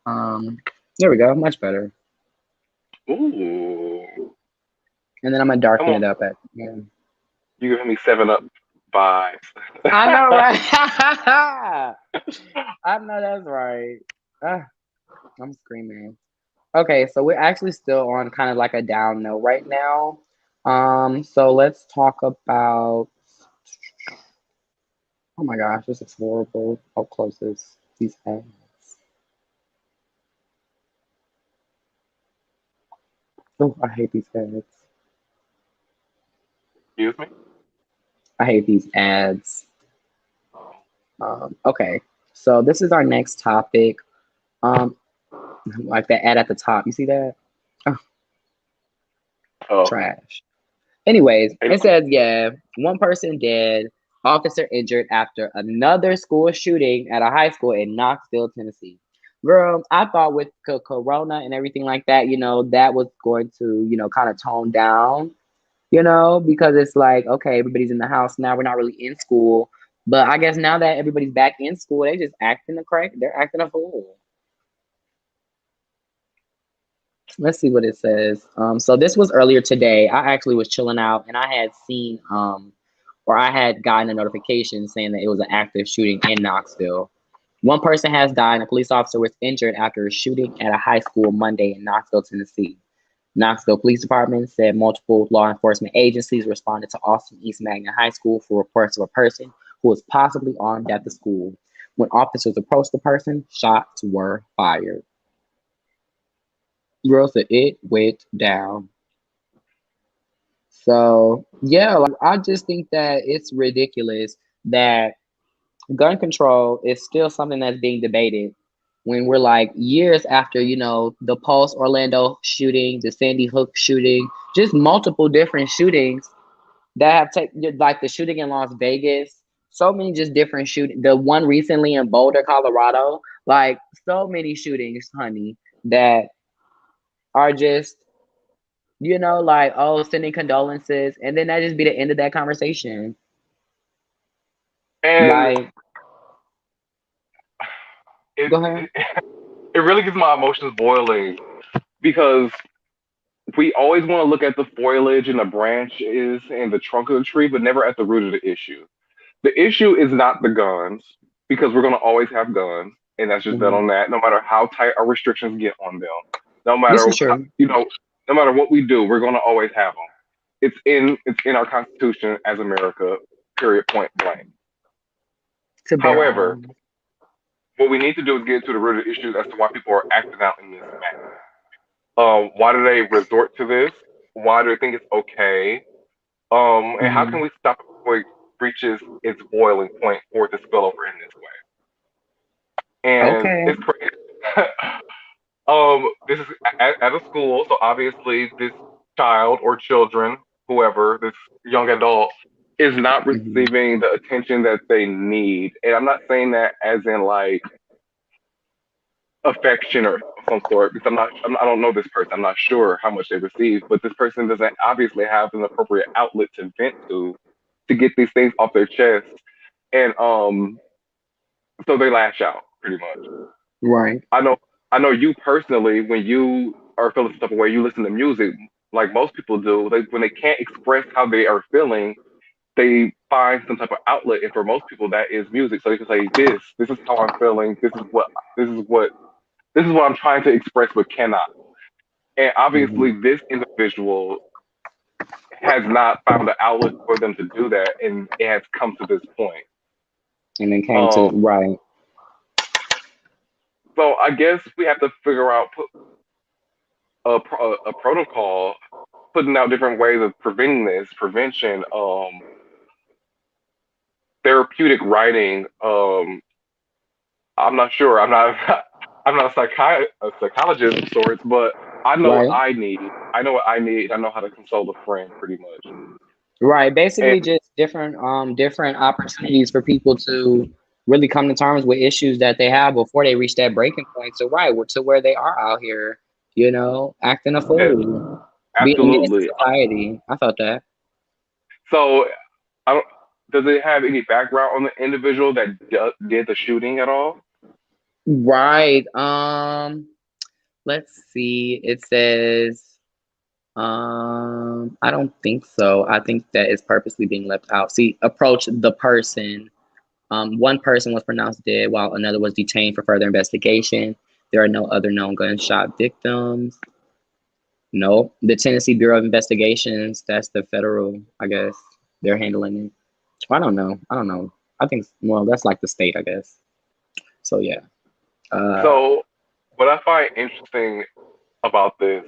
Um, there we go. Much better. Ooh. And then I'm gonna Come darken on. it up at. Yeah. You giving me 7 Up vibes. I know, right? I know that's right. Ah, I'm screaming. Okay, so we're actually still on kind of like a down note right now. So let's talk about. Oh my gosh, this is horrible. How close is these ads? Oh, I hate these ads. Excuse me? I hate these ads. Okay, so this is our next topic. Um, like that ad at the top. You see that? Oh, Oh. trash. Anyways, Hey, it says, yeah, one person dead, officer injured after another school shooting at a high school in Knoxville, Tennessee. Girl, I thought with Corona and everything like that, that was going to, kind of tone down, because it's like, okay, everybody's in the house now. We're not really in school. But I guess now that everybody's back in school, they just acting a crack. They're acting a fool. Let's see what it says. So this was earlier today. I actually was chilling out and I had seen or I had gotten a notification saying that it was an active shooting in Knoxville. One person has died and a police officer was injured after a shooting at a high school Monday in Knoxville, Tennessee. Knoxville Police Department said multiple law enforcement agencies responded to Austin East Magnet High School for reports of a person who was possibly armed at the school. When officers approached the person, shots were fired. Girl said it went down. So yeah, like I just think that it's ridiculous that gun control is still something that's being debated when we're like years after, the Pulse Orlando shooting, the Sandy Hook shooting, just multiple different shootings that have taken, like the shooting in Las Vegas, so many just different shooting. The one recently in Boulder, Colorado, like so many shootings, honey, that are just, like, oh, sending condolences, and then that just be the end of that conversation. And Like, it, go ahead. it it really gets my emotions boiling because we always want to look at the foliage and the branches and the trunk of the tree, but never at the root of the issue. The issue is not the guns because we're going to always have guns, and that's just that Hmm. on that. No matter how tight our restrictions get on them, no This matter is true. no matter what we do, we're going to always have them. It's in our Constitution as America. Period. Point blank. To bear However, arms. what we need to do is get to the root of the issue as to why people are acting out in this manner. Why do they resort to this? Why do they think it's okay? And how can Hmm. we stop it before it reaches its boiling point for it to spill over in this way? And Okay. it's crazy. This is at a school, so obviously this child or children, whoever, this young adult, is not Hmm. receiving the attention that they need. And I'm not saying that as in like affection or of some sort because I don't know this person. I'm not sure how much they receive, but this person doesn't obviously have an appropriate outlet to vent to get these things off their chest, and so they lash out pretty much. Right. I know I know you personally when you are feeling some type of way, you listen to music like most people do. When they can't express how they are feeling, they find some type of outlet, and for most people that is music. So they can say this is how I'm feeling. This is what this is what I'm trying to express but cannot. And Hmm. obviously, this individual has not found an outlet for them to do that, and it has come to this point. And then came to Um, right. so I guess we have to figure out put a protocol, putting out different ways of preventing this, prevention, therapeutic writing. I'm not sure. I'm not. I'm not a psychologist of sorts, but I know what Right. I need. I know what I need. I know how to console a friend, pretty much. Right. And Basically just different opportunities for people to really come to terms with issues that they have before they reach that breaking point. So right, to where they are out here, acting a yes, fool, being a menace to absolutely. society. I felt that. So, I don't, does it have any background on the individual that did the shooting at all? Right. Let's see. It says I don't think so. I think that is purposely being left out. See, approach the person. One person was pronounced dead while another was detained for further investigation. There are no other known gunshot victims. No. The Tennessee Bureau of Investigations, that's the federal, I guess. They're handling it. I don't know. I don't know. I think, well, that's like the state, I guess. So, yeah. Uh, So, what I find interesting about this,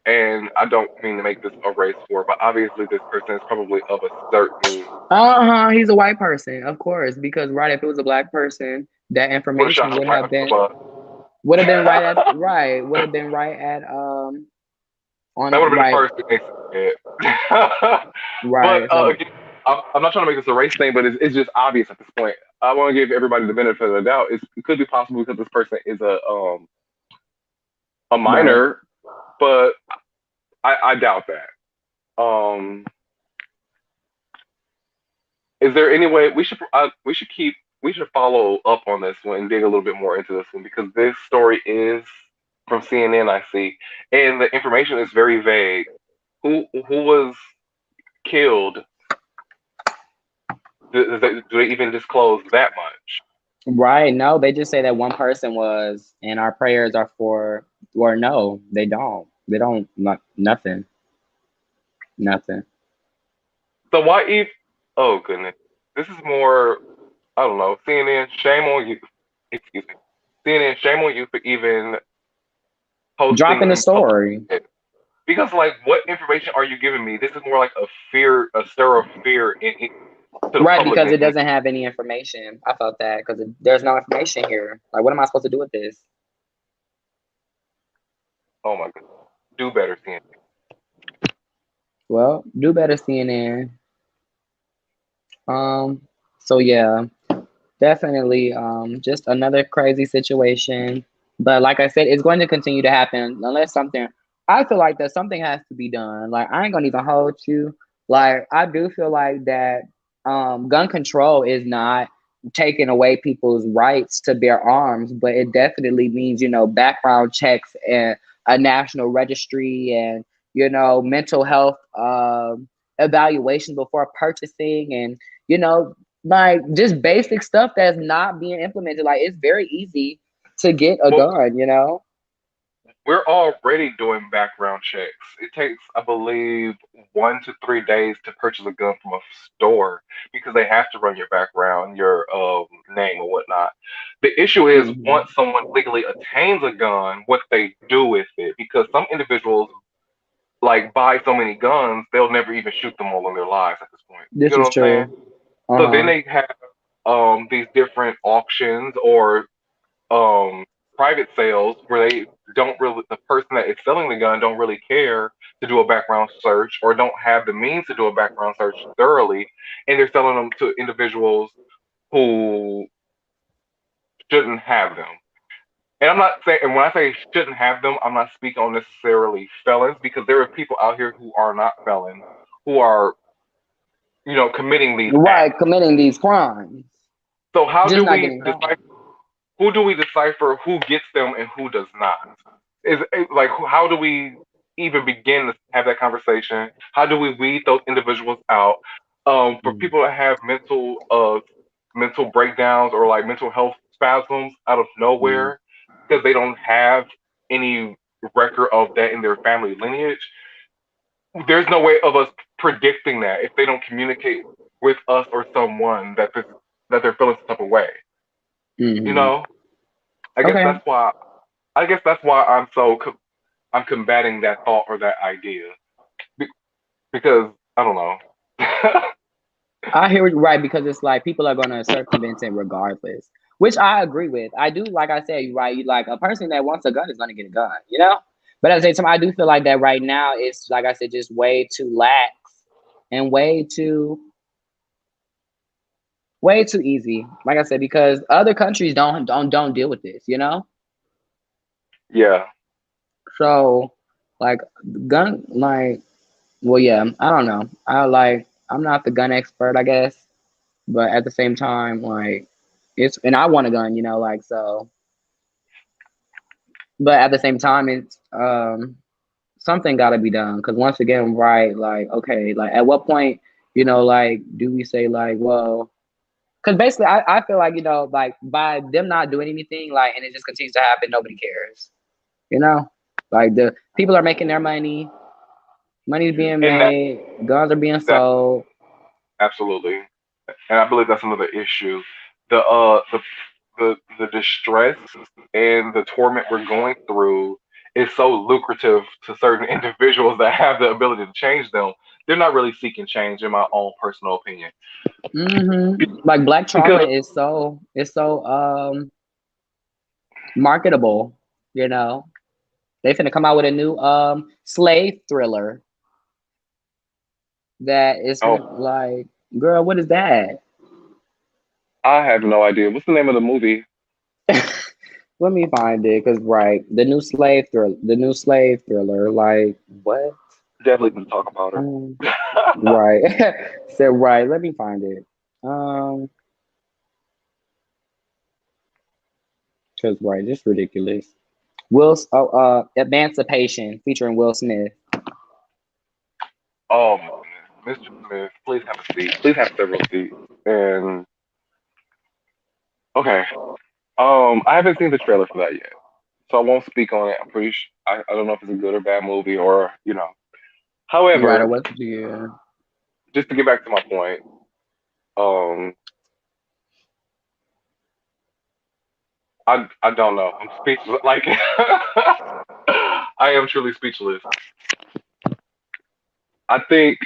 and I don't mean to make this a race war, but obviously this person is probably of a certain he's a white person, of course, because, right, if it was a black person, that would have shot information him right under the bus. would have been right at, on That it, would have been the right, first thing they said. But right. So, again, I'm not trying to make this a race thing, but it's just obvious at this point. I want to give everybody the benefit of the doubt. It could be possible because this person is a right. minor, but I doubt that. Um, Is there any way we should follow up on this one and dig a little bit more into this one because this story is from CNN, I see, and the information is very vague. Who was killed? Do they even disclose that much? Right. No, they just say that one person was, and our prayers are for, or no, they don't. They don't, not, nothing. Nothing. So why even? Oh goodness, this is more. I don't know. CNN, shame on you. Excuse me. CNN, shame on you for even posting Dropping the and publishing story. it. Because like, what information are you giving me? This is more like a fear, a stir of fear to the Right, public. because it doesn't have any information. I felt that because there's no information here. Like, what am I supposed to do with this? Oh my god, do better, CNN. Well, do better, CNN. So yeah, definitely just another crazy situation. But like I said, it's going to continue to happen unless something I feel like that something has to be done. Like I ain't gonna even hold you. Like I do feel like that gun control is not taking away people's rights to bear arms, but it definitely means, background checks and a national registry and, mental health evaluation before purchasing and you know, like just basic stuff that's not being implemented. Like it's very easy to get a Well, gun. we're already doing background checks. It takes, I believe, 1 to 3 days to purchase a gun from a store because they have to run your background, your name or whatnot. The issue is Hmm. once someone legally obtains a gun, what they do with it. Because some individuals like buy so many guns, they'll never even shoot them all in their lives at this point. You This know is what I'm saying? true. So then Uh-huh. they have these different auctions or um private sales where they don't really the person that is selling the gun don't really care to do a background search or don't have the means to do a background search thoroughly and they're selling them to individuals who shouldn't have them. And I'm not saying and when I say shouldn't have them, I'm not speaking on necessarily felons because there are people out here who are not felons who are, committing these Right, acts. committing these crimes. So how Just do not we getting caught. decipher who do we decipher who gets them and who does not? Like how do we even begin to have that conversation? How do we weed those individuals out? For Mm, people that have mental breakdowns or like mental health spasms out of mm, nowhere because they don't have any record of that in their family lineage. There's no way of us predicting that if they don't communicate with us or someone that they're feeling some type of way. You mm-hmm. know, I guess Okay. that's why I'm combating that thought or that idea Be- because I don't know. I hear it right because it's like people are gonna circumvent it regardless. Which I agree with. I do, like I said, you right. You like a person that wants a gun is gonna get a gun. But at the same time, I do feel like that right now it's like I said, just way too lax and way too easy. Like I said, because other countries don't deal with this. Yeah, So like gun like well yeah, I don't know. I'm not the gun expert, I guess. But at the same time, like it's and I want a gun, like so but at the same time it's something gotta be done. Cause once again, right, like, okay, like at what point, like do we say like, well, because basically I feel like, like by them not doing anything, like and it just continues to happen, nobody cares. You know? Like the people are making their money's being and that made, guns are being that sold. absolutely, and I believe that's another issue. The distress and the torment we're going through is so lucrative to certain individuals that have the ability to change them. They're not really seeking change, in my own personal opinion, Like Black because Chyna is so marketable, you know. They finna come out with a new slave thriller that is finna oh, like, girl, what is that? I have no idea. What's the name of the movie? Let me find it, cause right, the new slave thriller, like what? Definitely gonna talk about her. Um, right, said right. Let me find it. Um, because right, just ridiculous. Emancipation featuring Will Smith. Oh my goodness, Mr. Smith, please have a seat. Please have several seats. And okay, I haven't seen the trailer for that yet, so I won't speak on it. I'm pretty sure I don't know if it's a good or bad movie or you know. Right, or However, what? Yeah. just to get back to my point, um, I don't know. I'm speechless. Like I am truly speechless. I think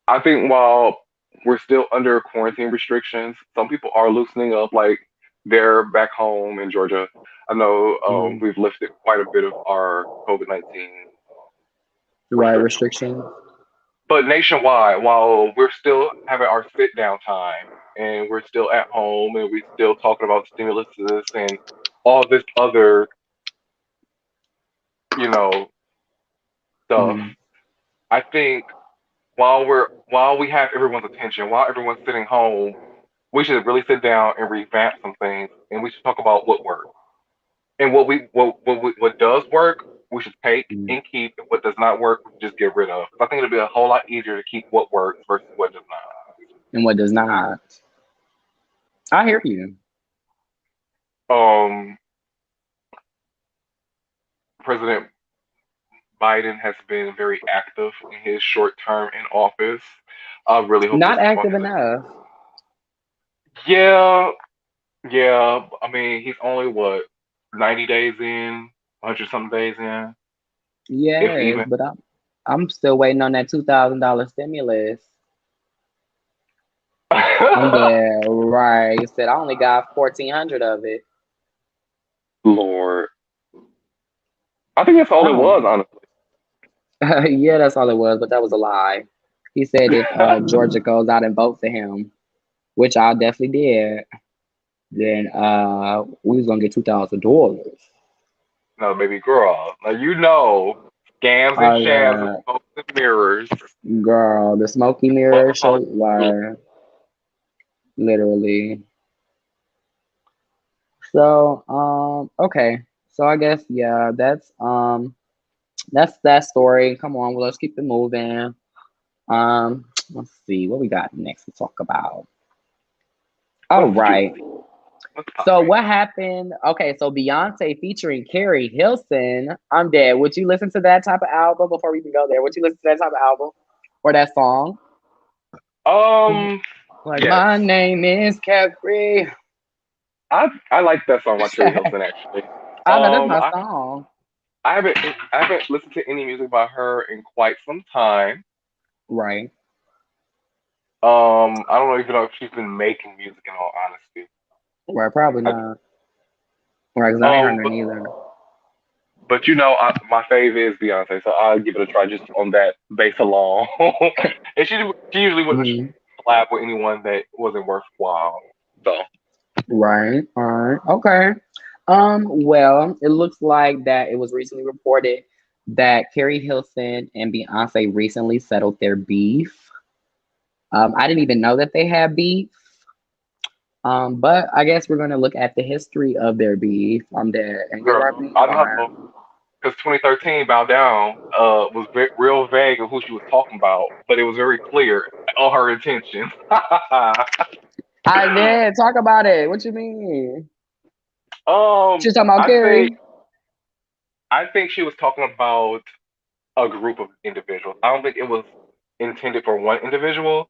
I think while we're still under quarantine restrictions, some people are loosening up. Like they're back home in Georgia. I know Mhm. we've lifted quite a bit of our COVID-19 Right, restrictions, restrictions. but nationwide, while we're still having our sit down time and we're still at home and we're still talking about stimuluses and all this other, you know, stuff. Mhm. I think while we have everyone's attention, while everyone's sitting home, we should really sit down and revamp some things, and we should talk about what works and what does work. We should take Mhm. and keep, and what does not work, we should just get rid of. 'Cause I think it'll be a whole lot easier to keep what works versus what does not. And what does not? I hear you. Um, President Biden has been very active in his short term in office. I really hope this Not is going active to. enough. Yeah, yeah. I mean, he's only what 90 days in, 100 something days in, if Yes, even. but I'm still waiting on that $2,000 stimulus. I'm there, right? You said I only got 1,400 of it. Lord, I think that's all it was, Oh, honestly. yeah, that's all it was, but that was a lie. He said if Georgia goes out and vote for him, which I definitely did, then we was gonna get $2,000. No, baby girl. Now you know scams and Oh shams and yeah, smoke and mirrors. girl, the smoky mirror But show, were literally. So okay, so I guess yeah, that's that story. Come on, well, let's keep it moving. Let's see what we got next to talk about. All what's right. juicy? What's So popping? what happened? Okay, so Beyonce featuring Keri Hilson. I'm dead. Would you listen to that type of album before we even go there? Would you listen to that type of album or that song? Um, Like yes. my name is Keri. I like that song by Keri Hilson actually. I know that's Um, my I, song. I haven't listened to any music by her in quite some time. Right. I don't even know if she's been making music in all honesty. Right. Probably I, not. Right. Because I ain't heard her but neither. But you know, my fave is Beyonce, so I'll give it a try just on that base alone. And she usually wouldn't Hmm. collab with anyone that wasn't worthwhile. So Right. All right. Okay. Well, it looks like that it was recently reported that Keri Hilson and Beyonce recently settled their beef. I didn't even know that they had beef. But I guess we're gonna look at the history of their beef. I'm there, and you're girl, right, you I are. know because 2013 Bow Down was real vague of who she was talking about, but it was very clear all her intentions. I did talk about it. What you mean? She's talking about I think Keri. she was talking about a group of individuals. I don't think it was intended for one individual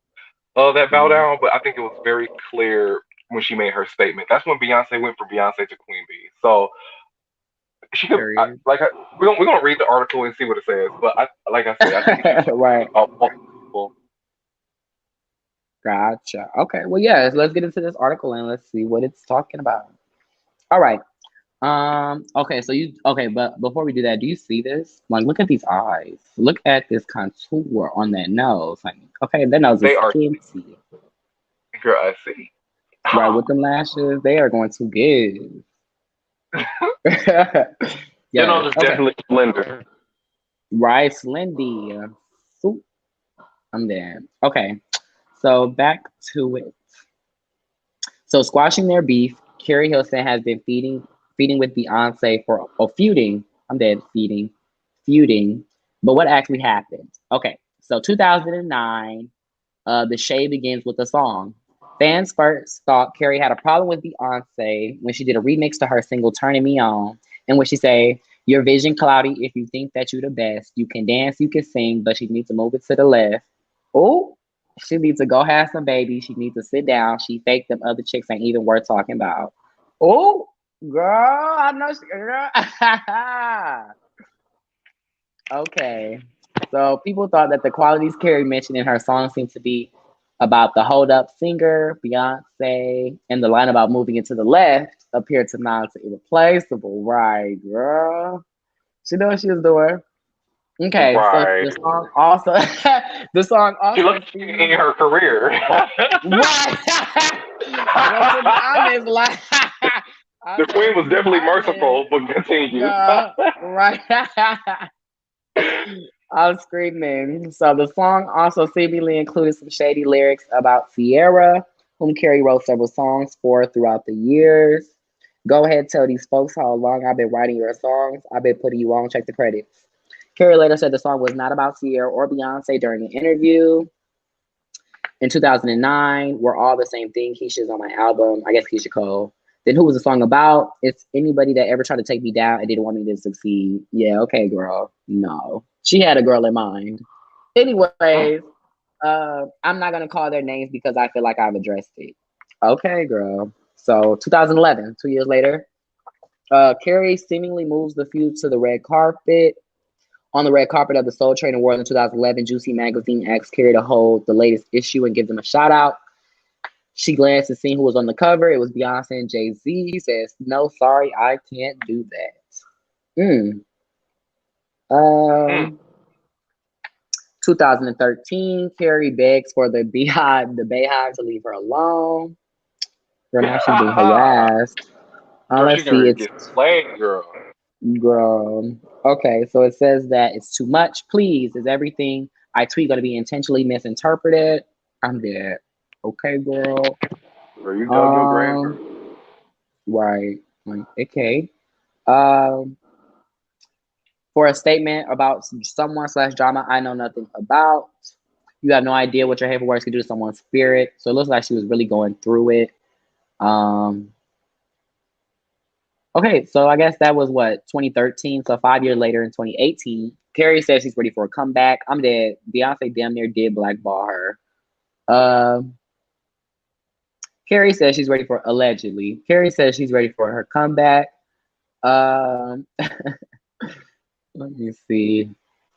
that bow Mm, down, but I think it was very clear when she made her statement. That's when Beyonce went from Beyonce to Queen Bee. So she could period. we're gonna read the article and see what it says. But like I said, I think she's Right. about multiple people. Gotcha. Okay. Well, yes. Let's get into this article and let's see what it's talking about. All right. Okay. So but before we do that, do you see this? Like, look at these eyes. Look at this contour on that nose. Like, okay, that nose is They are skinty. girl. I see. Right with them lashes, they are going to give. Your Yes. nose is Okay. definitely slender. Right, Slendy. Soup. I'm there. Okay. So back to it. So squashing their beef, Keri Hilson has been feeding with Beyonce for feuding. I'm dead feuding. But what actually happened? Okay, so 2009, the shade begins with a song. Fans first thought Keri had a problem with Beyonce when she did a remix to her single "Turning Me On," in which she say, "Your vision cloudy if you think that you the best. You can dance, you can sing, but you need to move it to the left." Oh, she needs to go have some babies. She needs to sit down. She faked them other chicks ain't even worth talking about. Oh, girl, I know she, girl. Okay. So people thought that the qualities Keri mentioned in her song seemed to be about the hold up singer, Beyonce, and the line about moving it to the left appeared to not irreplaceable. Right, girl. She knew what she was doing. Okay, so Right. the song also the song She also looks in her career. Right. Well, to be honest, like The I'm queen dead. was To be definitely honest, merciful, but continue. girl, right. I'm screaming. So the song also seemingly included some shady lyrics about Sierra, whom Keri wrote several songs for throughout the years. Go ahead, tell these folks how long I've been writing your songs. I've been putting you on. Check the credits. Keri later said the song was not about Sierra or Beyonce during an interview. In 2009, we're all the same thing. Keisha's on my album. I guess Keisha Cole. Then who was the song about? It's anybody that ever tried to take me down and didn't want me to succeed. Yeah, okay, girl. No. She had a girl in mind. Anyways, I'm not gonna call their names because I feel like I've addressed it. Okay, girl. So 2011, 2 years later, Keri seemingly moves the feud to the red carpet. On the red carpet of the Soul Train Awards in 2011, Juicy Magazine asked Keri to hold the latest issue and give them a shout out. She glanced to see who was on the cover. It was Beyonce and Jay-Z. He says, "No, sorry, I can't do that." Mm. Um, 2013, Keri begs for the Bayhive to leave her alone. Girl, now she's being harassed. Girl, she Let's see, gonna it's get slayed, girl. girl. Okay, so it says that it's too much. Please, is everything I tweet gonna be intentionally misinterpreted? I'm dead. Okay, girl. Girl, you dug your grave, girl. Um, right. Like, okay. Um, for a statement about someone slash drama I know nothing about. You have no idea what your hateful words could do to someone's spirit. So it looks like she was really going through it. Um, okay, so I guess that was what 2013. So 5 years later in 2018, Keri says she's ready for a comeback. I'm dead. Beyonce damn near did blackball her. Um, Keri says she's ready for allegedly. Keri says she's ready for her comeback. Let me see.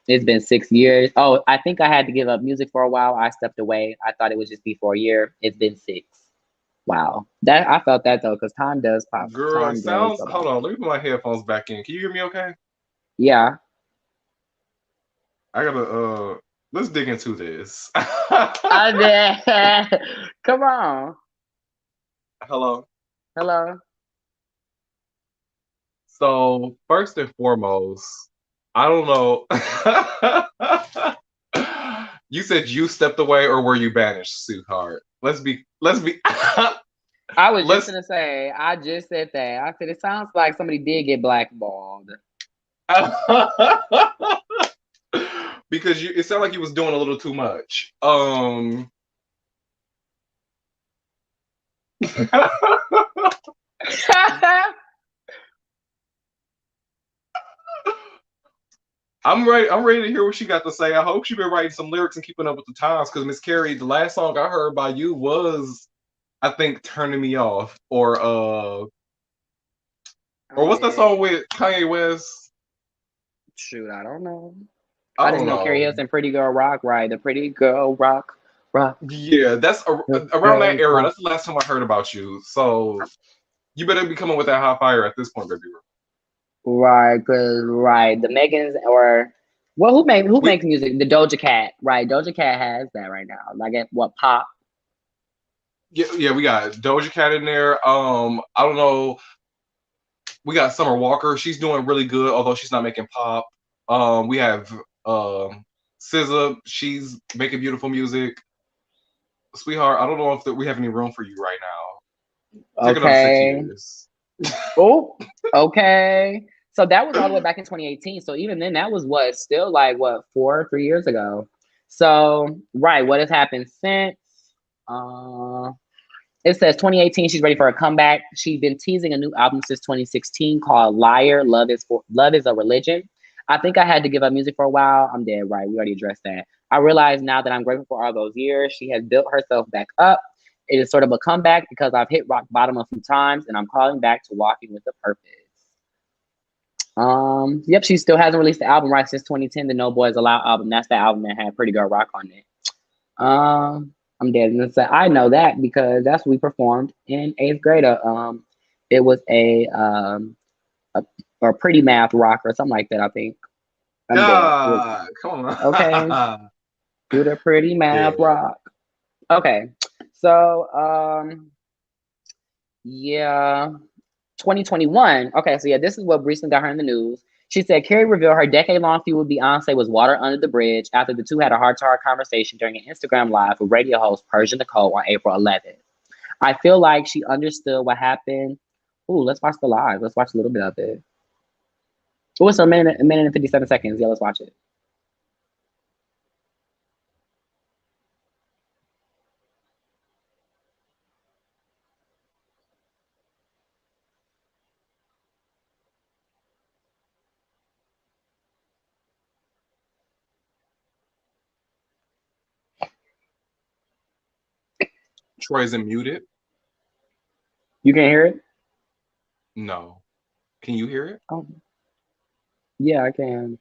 It's been 6 years. Oh, I think I had to give up music for a while. I stepped away. I thought it would just be for a year. It's been 6. Wow. That I felt that though, because time does pop. Girl, it Time does sounds. go by. Hold on, let me put my headphones back in. Can you hear me okay? Yeah. I gotta let's dig into this. I did. Come on. Hello. Hello. So first and foremost, I don't know. You said you stepped away or were you banished, sweetheart? Let's be I was just let's gonna say, I just said that. I said it sounds like somebody did get blackballed. because it sounded like you was doing a little too much. I'm ready to hear what she got to say. I hope she been writing some lyrics and keeping up with the times. Because Miss Keri, the last song I heard by you was, I think, "Turning Me Off," or I'm what's that dead. song with Kanye West? Shoot, I don't know. I I just don't know Keri know. Hilson, Pretty Girl Rock, right? The Pretty Girl Rock, rock, Yeah, that's the around that girl era. rock. That's the last time I heard about you. So you better be coming with that hot fire at this point, baby. Right, cause right, the Megans or well, who We makes music? The Doja Cat, right? Doja Cat has that right now. Like at what pop? yeah, we got Doja Cat in there. I don't know. We got Summer Walker. She's doing really good, although she's not making pop. We have SZA. She's making beautiful music. Sweetheart, I don't know if we have any room for you right now. Take another 6 Okay. years. Oh, okay. So that was all the way back in 2018. So even then, that was what, still like what, 3 years ago. So right, what has happened since? Uh, it says 2018. She's ready for a comeback. She's been teasing a new album since 2016 called "Liar." Love is a religion. I think I had to give up music for a while. I'm dead. Right, we already addressed that. I realize now that I'm grateful for all those years. She has built herself back up. It is sort of a comeback because I've hit rock bottom a few times, and I'm calling back to walking with a purpose. Yep, she still hasn't released the album right since 2010. The No Boys Allowed album. That's the album that had Pretty Girl Rock on it. I'm dead. And say I know that because that's what we performed in eighth grade. It was a, a pretty math rock or something like that. I think. I'm God, come on. Okay. Do the pretty math Yeah. rock. Okay. So yeah. 2021. Okay, so yeah, this is what recently got her in the news. She said Keri revealed her decade-long feud with Beyonce was water under the bridge after the two had a heart-to-heart conversation during an Instagram Live with radio host Persia Nicole on April 11th. I feel like she understood what happened. Ooh, let's watch the live. Let's watch a little bit of it. Oh, it's a minute and 57 seconds. Yeah, let's watch it. Troy isn't muted. You can hear it? No. Can you hear it? Oh, yeah, I can.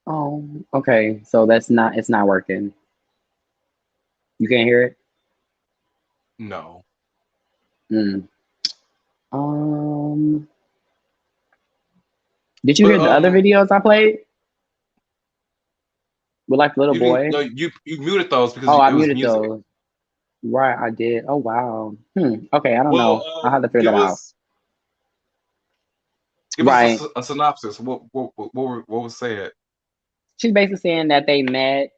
Oh, okay. So it's not working. You can't hear it? No. Mm. Um, did you But hear the other videos I played? With like the little you didn't. boy? No, you muted those because Oh, I it was muted music. those. Right, I did. Oh wow. Okay, I don't Well, know. I'll have to figure give that out. us Right. a synopsis. What was said? She's basically saying that they met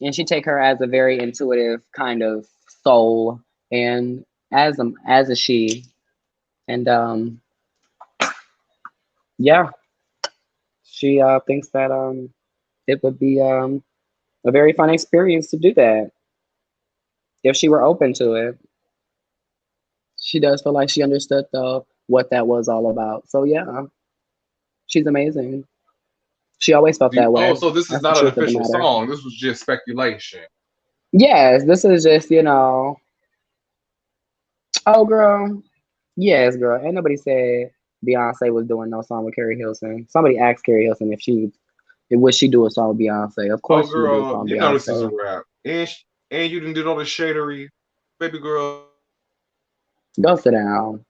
and she take her as a very intuitive kind of soul and as a she. And yeah, she thinks that it would be a very fun experience to do that if she were open to it. She does feel like she understood though what that was all about. So yeah, she's amazing. She always felt that way. So this is That's the not an truth of the official matter. song. This was just speculation. Yes, this is just, oh girl. Yes, girl. Ain't nobody said Beyonce was doing no song with Keri Hilson. Somebody asked Keri Hilson if would she do a song with Beyonce. Of Oh, course she would do a girl, song with you know this is a Beyonce. rap, and you didn't do all the shadery, baby girl. Go sit down.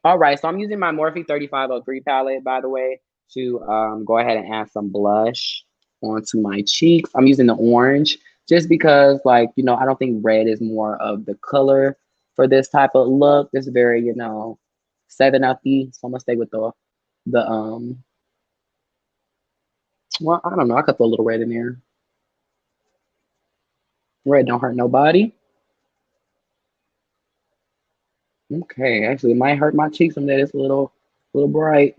All right, so I'm using my Morphe 3503 palette, by the way, to go ahead and add some blush onto my cheeks. I'm using the orange just because, like, I don't think red is more of the color for this type of look. It's very, 7-up-y. So I'm gonna stay with the well, I don't know. I could throw a little red in there. Red don't hurt nobody. Okay, actually, it might hurt my cheeks from that. It's a little bright.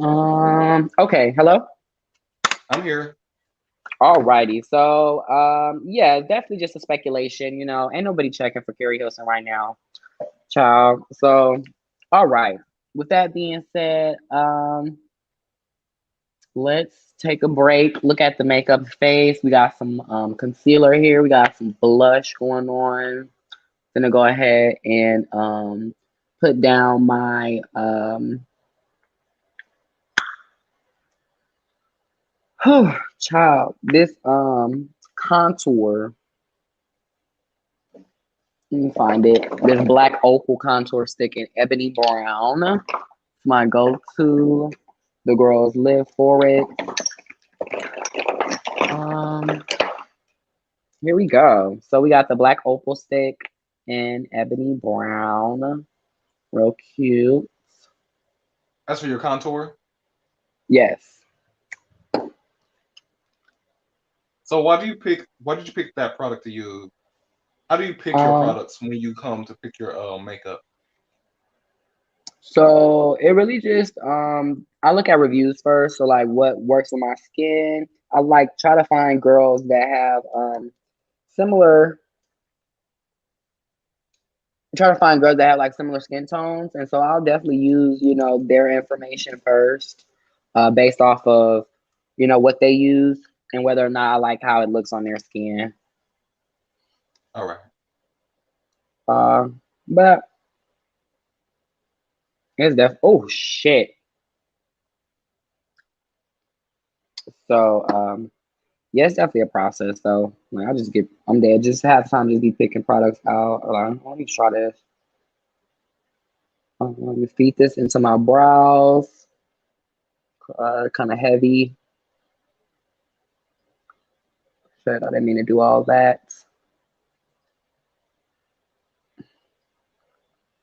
Okay, hello. I'm here. Alrighty, so yeah, definitely just a speculation. Ain't nobody checking for Keri Hilson right now, child. So, all right. With that being said, let's take a break. Look at the makeup face. We got some concealer here. We got some blush going on. Gonna go ahead and put down my child. This contour. Let me find it. This black opal contour stick in ebony brown. It's my go-to. The girls live for it. Um, Here we go. So we got the black opal stick and ebony brown. Real cute. That's for your contour. Yes. So why did you pick that product to use? How do you pick your Um, products when you come to pick your makeup? so it really just I look at reviews first. So like what works on my skin. I like try to find girls that have similar try to find girls that have like similar skin tones. And so I'll definitely use, their information first, based off of, what they use and whether or not I like how it looks on their skin. All right. But it's oh shit. So yeah, it's definitely a process though. Like I'm there. Just have time to be picking products out. Let me try this. Let me feed this into my brows. Kind of heavy. Shit, I didn't mean to do all that.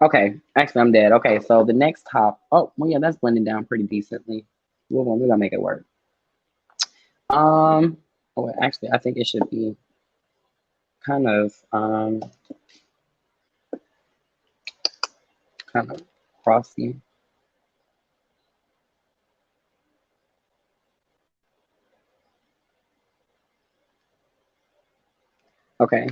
Okay, actually, I'm dead. Okay, so the next top. Oh, well, yeah, that's blending down pretty decently. We're gonna make it work. Oh, actually, I think it should be kind of kind of frosty. Okay.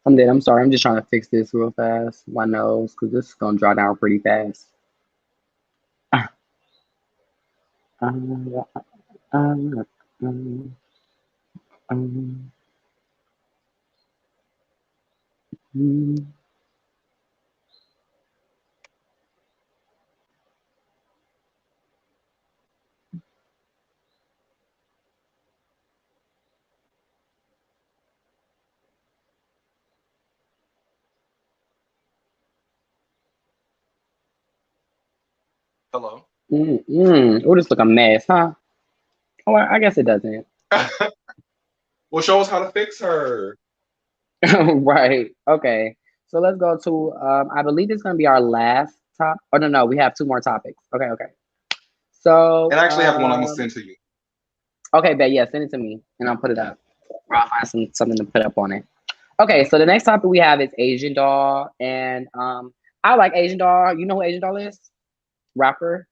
I'm dead. I'm sorry. I'm just trying to fix this real fast. My nose, because this is gonna dry down pretty fast. Um, um, um, um, mm. Hello. Oh, this look a mess, huh? Oh, I guess it doesn't. Well, show us how to fix her. Right. Okay. So let's go to I believe it's gonna be our last top. Oh no, we have two more topics. Okay, okay. So And I actually have one I'm gonna send to you. okay, bet yeah, send it to me and I'll put it up. Or I'll find something to put up on it. Okay, so the next topic we have is Asian Doll. And I like Asian Doll. You know who Asian Doll is? Rapper.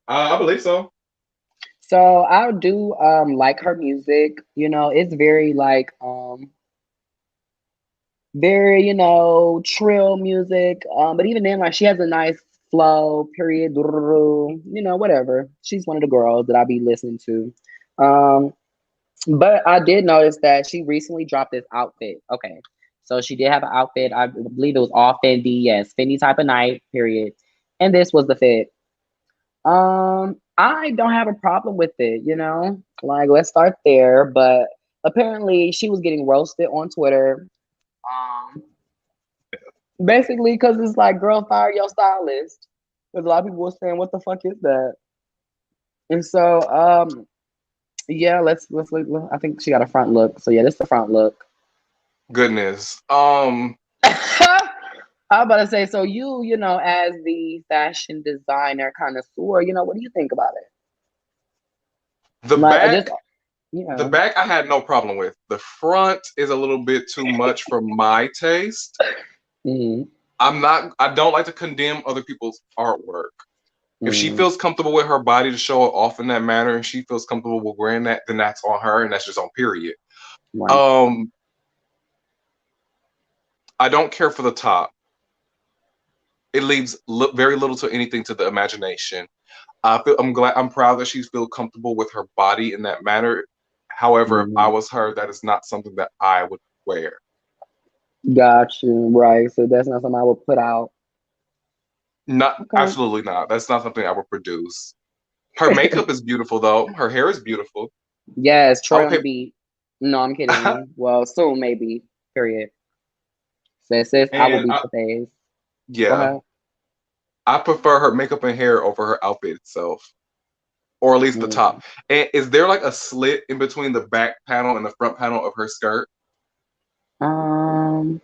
I believe so. So I do like her music. It's very like very, trill music. But even then, like she has a nice flow, period. Whatever. She's one of the girls that I be listening to. Um, but I did notice that she recently dropped this outfit. Okay. So she did have an outfit. I believe it was all Fendi, yes, Fendi type of night, period. And this was the fit. I don't have a problem with it. Like let's start there. But apparently she was getting roasted on Twitter. Um, Basically, because it's like, girl, fire your stylist. Because a lot of people were saying, "What the fuck is that?" And so, yeah, let's look. I think she got a front look. So yeah, this is the front look. Goodness. I'm about to say, so as the fashion designer connoisseur, what do you think about it? The Like, I just, back, the back I had no problem with. The front is a little bit too much for my taste. mm, I don't like to condemn other people's artwork. If she mm, feels comfortable with her body to show it off in that manner and she feels comfortable with wearing that, then that's on her and that's just on period. right. Um, I don't care for the top. It leaves very little to anything to the imagination. I'm proud that she feels comfortable with her body in that manner. However, if I Mm, was her, that is not something that I would wear. got you. Right. So that's not something I would put out. Not Okay. absolutely not. That's not something I would produce. Her makeup is beautiful though. Her hair is beautiful. Yes, I Troy would on the pay. beat. No, I'm kidding. Well, soon maybe. Period. Sis, I will And beat the phase. Go yeah, ahead. I prefer her makeup and hair over her outfit itself, or at least the top. And is there like a slit in between the back panel and the front panel of her skirt? Um,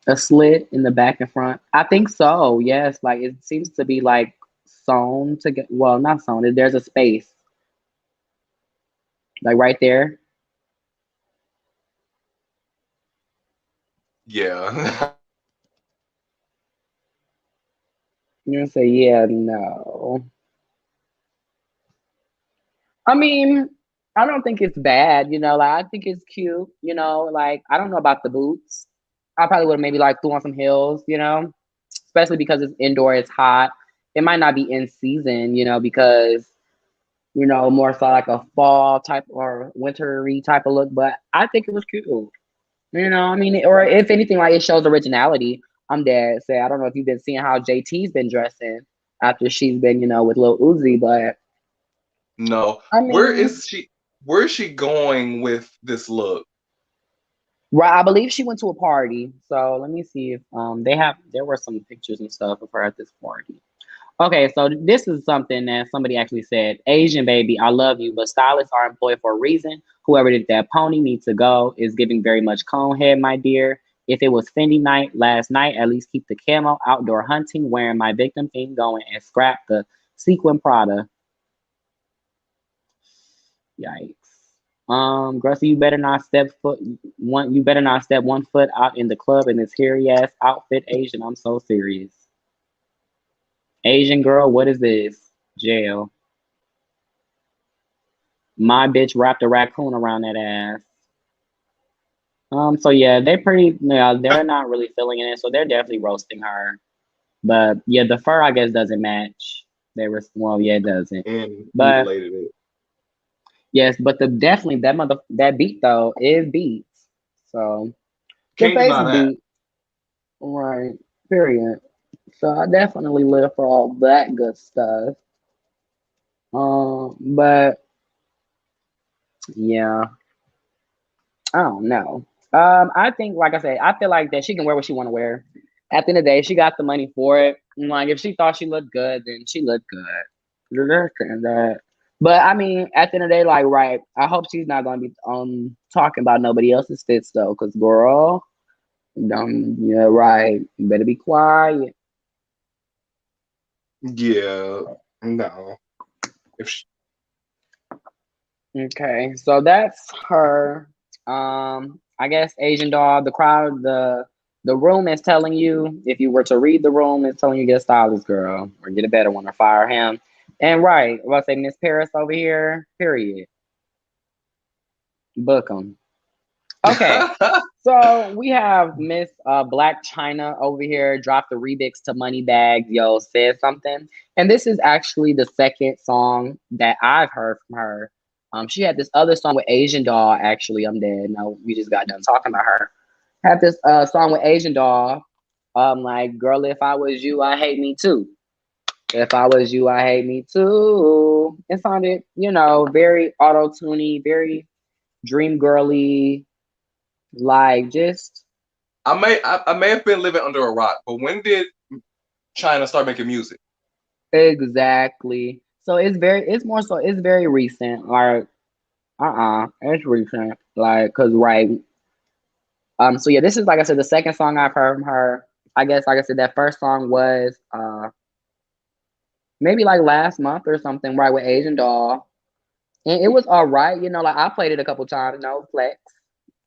a slit in the back and front. I think so. Yes, like it seems to be like sewn to get. Well, not sewn. There's a space like right there. Yeah. You're gonna say, yeah, no. I mean, I don't think it's bad, like I think it's cute, like I don't know about the boots. I probably would have maybe like threw on some heels, especially because it's indoor, it's hot. It might not be in season, because more so like a fall type or wintry type of look, but I think it was cute. I mean, or if anything, like it shows originality. I'm dead. Say, I don't know if you've been seeing how JT's been dressing after she's been, with Lil Uzi, but No. I Where mean, is she? Where is she going with this look? right, I believe she went to a party. So let me see if there were some pictures and stuff of her at this party. Okay, so this is something that somebody actually said. Asian baby, I love you, but stylists are employed for a reason. Whoever did that pony needs to go. Is giving very much cone head, my dear. If it was Fendi night last night, at least keep the camo outdoor hunting, wearing my victim thing going, and scrap the sequin Prada. Yikes. Grusty, you better not step 1 foot out in the club in this hairy ass outfit, Asian. I'm so serious. Asian girl, what is this? Jail. My bitch wrapped a raccoon around that ass. So yeah, they're not really feeling it, so they're definitely roasting her. But yeah, the fur I guess doesn't match. Well, yeah, it doesn't. And But mutilated it. yes, but the definitely that beat though is beats. So the Can't face deny that. beat, right? Period. So I definitely live for all that good stuff. But yeah, I don't know. I think, like I said, I feel like that she can wear what she want to wear. At the end of the day, she got the money for it. And, like if she thought she looked good, then she looked good. And that. But I mean, at the end of the day, like right, I hope she's not gonna be talking about nobody else's fits though, cause girl, yeah, right. You better be quiet. Yeah. No. If she, Okay, so that's her. I guess Asian doll. The crowd, the room is telling you. If you were to read the room, it's telling you get a stylist girl or get a better one or fire him. And right, let's say Miss Paris over here. Period. Book them. Okay, so we have Miss Blac Chyna over here. Drop the remix to Money Bags. Yo, said something. And this is actually the second song that I've heard from her. She had this other song with Asian Doll. Actually, I'm dead. No, we just got done talking about her. Had this song with Asian Doll. Like, girl, if I was you, I hate me too. If I was you, I hate me too. It sounded, very auto-tuney, very dream girly, like just I may have been living under a rock, but when did China start making music? exactly. So it's more so it's very recent. Like it's recent. Like cause right. So yeah, this is like I said, the second song I've heard from her. I guess like I said, that first song was maybe like last month or something, right, with Asian Doll. And it was all right, like I played it a couple times, no flex.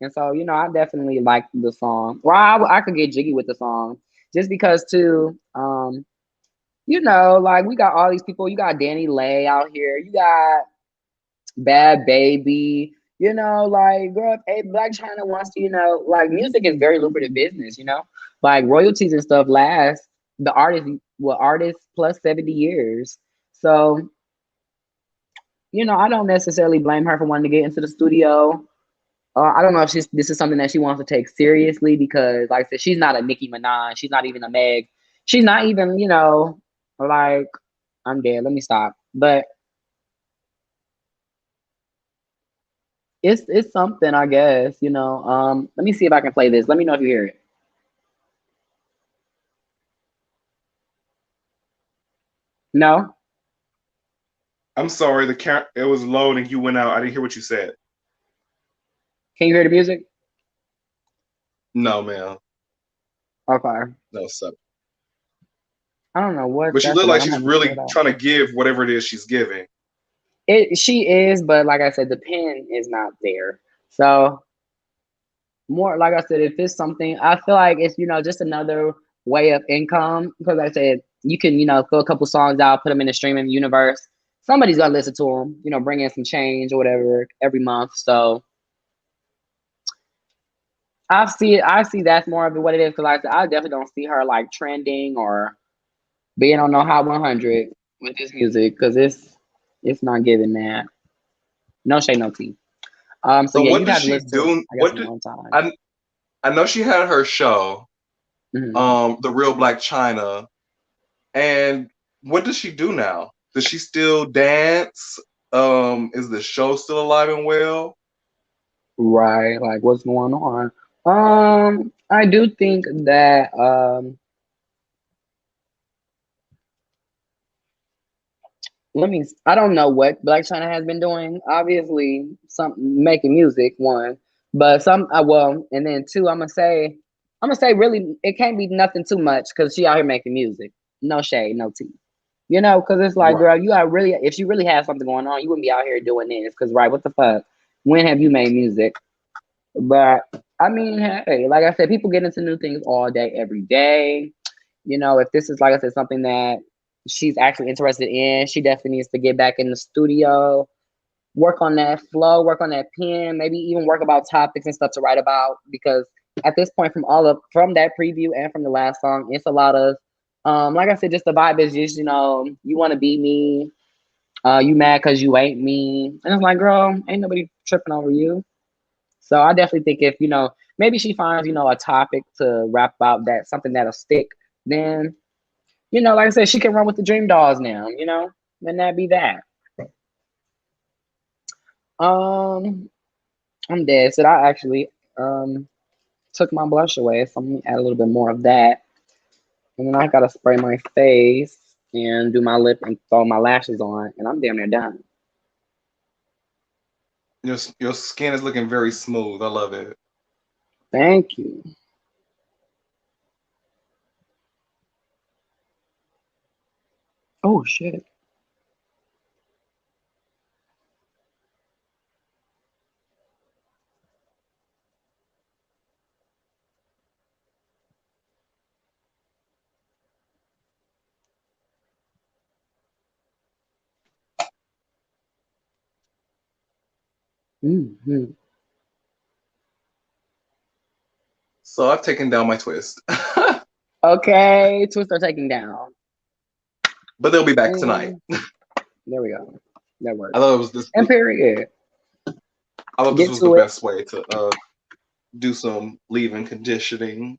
And so, I definitely liked the song. Well, I could get jiggy with the song just because too, like we got all these people. You got Danny Lay out here. You got Bad Baby. Like girl, hey, Blac Chyna wants to, like music is very lucrative business. Like royalties and stuff last artists plus 70 years. So, I don't necessarily blame her for wanting to get into the studio. I don't know if this is something that she wants to take seriously because, like I said, she's not a Nicki Minaj. She's not even a Meg. She's not even, like I'm dead. Let me stop. But it's something, I guess. Let me see if I can play this. Let me know if you hear it. No? I'm sorry, it was loading. You went out. I didn't hear what you said. Can you hear the music? No, man. Okay. No, sir. I don't know what But she that's looked about. like I'm she's gonna have to check really it out. trying to give whatever it is she's giving. She is, but like I said, the pen is not there. So more like I said, if it's something, I feel like it's just another way of income because like I said you can throw a couple songs out, put them in the streaming universe. Somebody's gonna listen to them, bring in some change or whatever every month. So I see that's more of what it is because like I said, I definitely don't see her like trending or being on no Hot 100 with this music because it's not giving that. No shade, no tea. So So yeah, what you'd does have to she listen to it, do? I guess, in one time. I know she had her show, Mhm. The Real Blac Chyna, and what does she do now? Does she still dance? Is the show still alive and well? Right, like what's going on? I do think that I don't know what Blac Chyna has been doing. Obviously, some making music, one, but some well, and then two, I'm gonna say really it can't be nothing too much because she out here making music. No shade, no tea. Because it's like, Right. girl, you got really if you really have something going on, you wouldn't be out here doing this. Because right, what the fuck? When have you made music? But I mean, hey, like I said, people get into new things all day, every day. If this is like I said, something that she's actually interested in, she definitely needs to get back in the studio, work on that flow, work on that pen, maybe even work about topics and stuff to write about. Because at this point, from that preview and from the last song, it's a lot of like I said, just the vibe is just you want to be me, you mad because you ain't me, and it's like, girl, ain't nobody tripping over you. So I definitely think if maybe she finds a topic to rap about that something that'll stick, then like I said, she can run with the Dream Dolls now. Then that be that. Um, I'm dead. So I actually took my blush away, so I'm gonna add a little bit more of that, and then I gotta spray my face and do my lip and throw my lashes on, and I'm damn near done. Your skin is looking very smooth. I love it. Thank you. Oh shit. Hmm. So I've taken down my twist, Okay, twist are taking down. but they'll be back tonight. And there we go. That I works. thought it was this. And period. I thought this Get was the to it. best way to do some leave-in conditioning.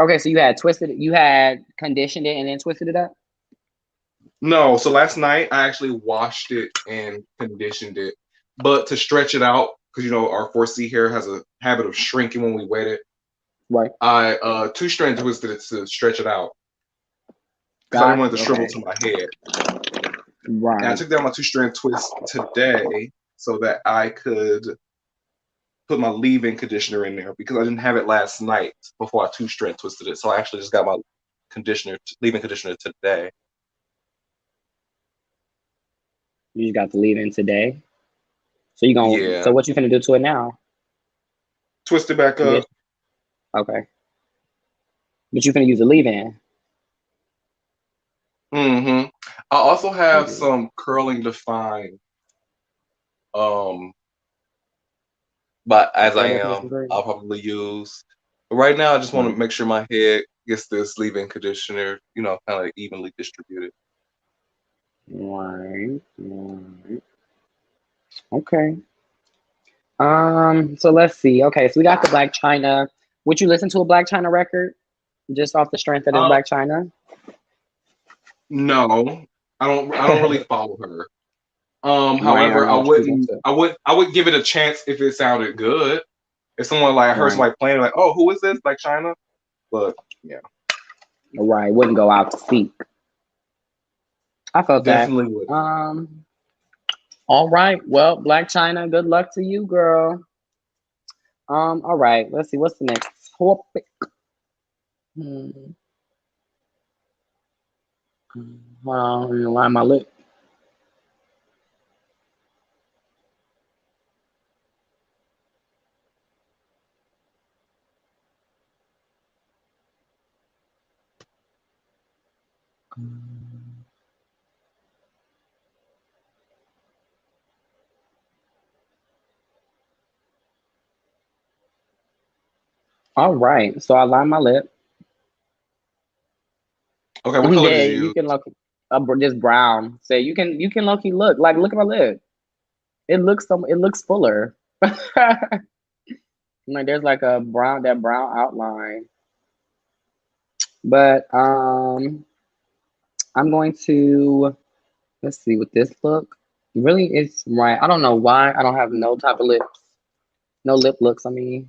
Okay, so you had conditioned it and then twisted it up? No, so last night I actually washed it and conditioned it, but to stretch it out because our 4C hair has a habit of shrinking when we wet it. Right. I two-strand twisted it to stretch it out because I didn't Got want it you. to shrivel Okay. to my head. And I Right. took down my two-strand twist today so that I could put my leave-in conditioner in there because I didn't have it last night before I two-strand twisted it. So I actually just got my leave-in conditioner today. You just got to leave in today. So Yeah, what you finna do to it now? twist it back up. Condition. Okay. But you finna use a leave in. I also have Okay. some curling define. Um, but as I That's am, great. I'll probably use. But right now, I just want Right. to make sure my head gets this leave-in conditioner, kind of evenly distributed. Right. Right. Okay. So let's see. Okay, so we got the Blac Chyna. Would you listen to a Blac Chyna record just off the strength of this Uh, Blac Chyna? no, I don't. I don't really follow her. Right. I However, know what you're into. I would give it a chance if it sounded good. If someone like I heard Right. somebody playing, like, oh, who is this? Like China? But yeah. Right, wouldn't go out to seek. I felt that. Definitely would. All right. Well, Blac Chyna, good luck to you, girl. All right. Let's see. What's the next topic? Hold on, let me line my lip. All right. So I line my lip. Okay, what color Yeah, did you you can look this brown. Say you can look look at my lip. It looks fuller. Like there's like a brown outline. But I'm going to let's see with this look. Really it's right. I don't know why I don't have no type of lips. No lip looks, I mean.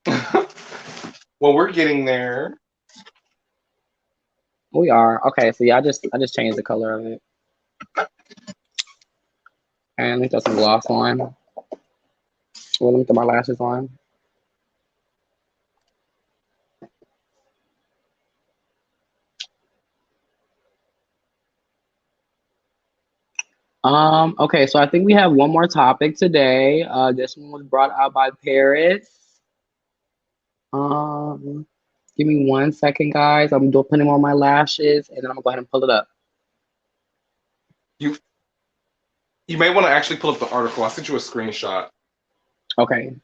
use? Well, we're getting there. We are. Okay, so yeah, I just changed the color of it. And let me throw some gloss on. Well, let me throw my lashes on. Okay, so I think we have one more topic today. This one was brought out by Paris. Um, Give me 1 second, guys. I'm putting on my lashes, and then I'm gonna go ahead and pull it up. You you may want to actually pull up the article. I sent you a screenshot. Okay.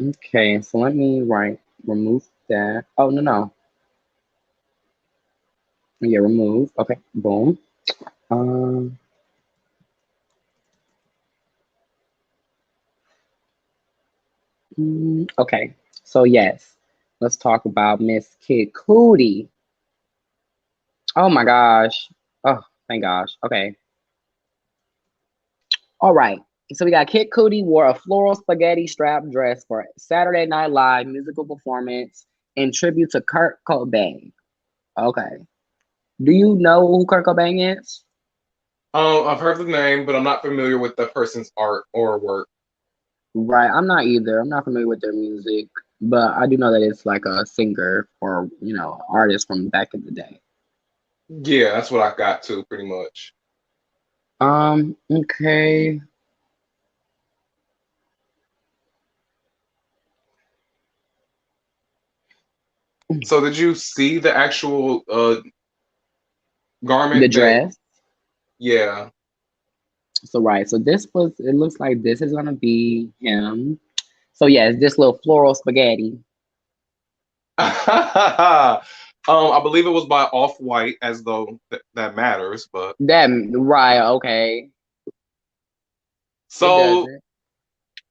Okay, so let me remove that. Oh no. Yeah, remove. Okay, boom. Um, okay, so yes, let's talk about Miss Kid Cudi. Oh my gosh. Oh, thank gosh. Okay. All right. So we got Kid Cudi wore a floral spaghetti strap dress for Saturday Night Live musical performance in tribute to Kurt Cobain. Okay. Do you know who Kurt Cobain is? I've heard the name, but I'm not familiar with the person's art or work. Right. I'm not either. I'm not familiar with their music, but I do know that it's like a singer or, artist from back in the day. Yeah, that's what I got to pretty much. Okay. So did you see the actual The garment that? dress. Yeah. So right. So it looks like this is gonna be him. So yeah, it's this little floral spaghetti. I believe it was by Off White, as though that matters. But That right, okay. It so doesn't.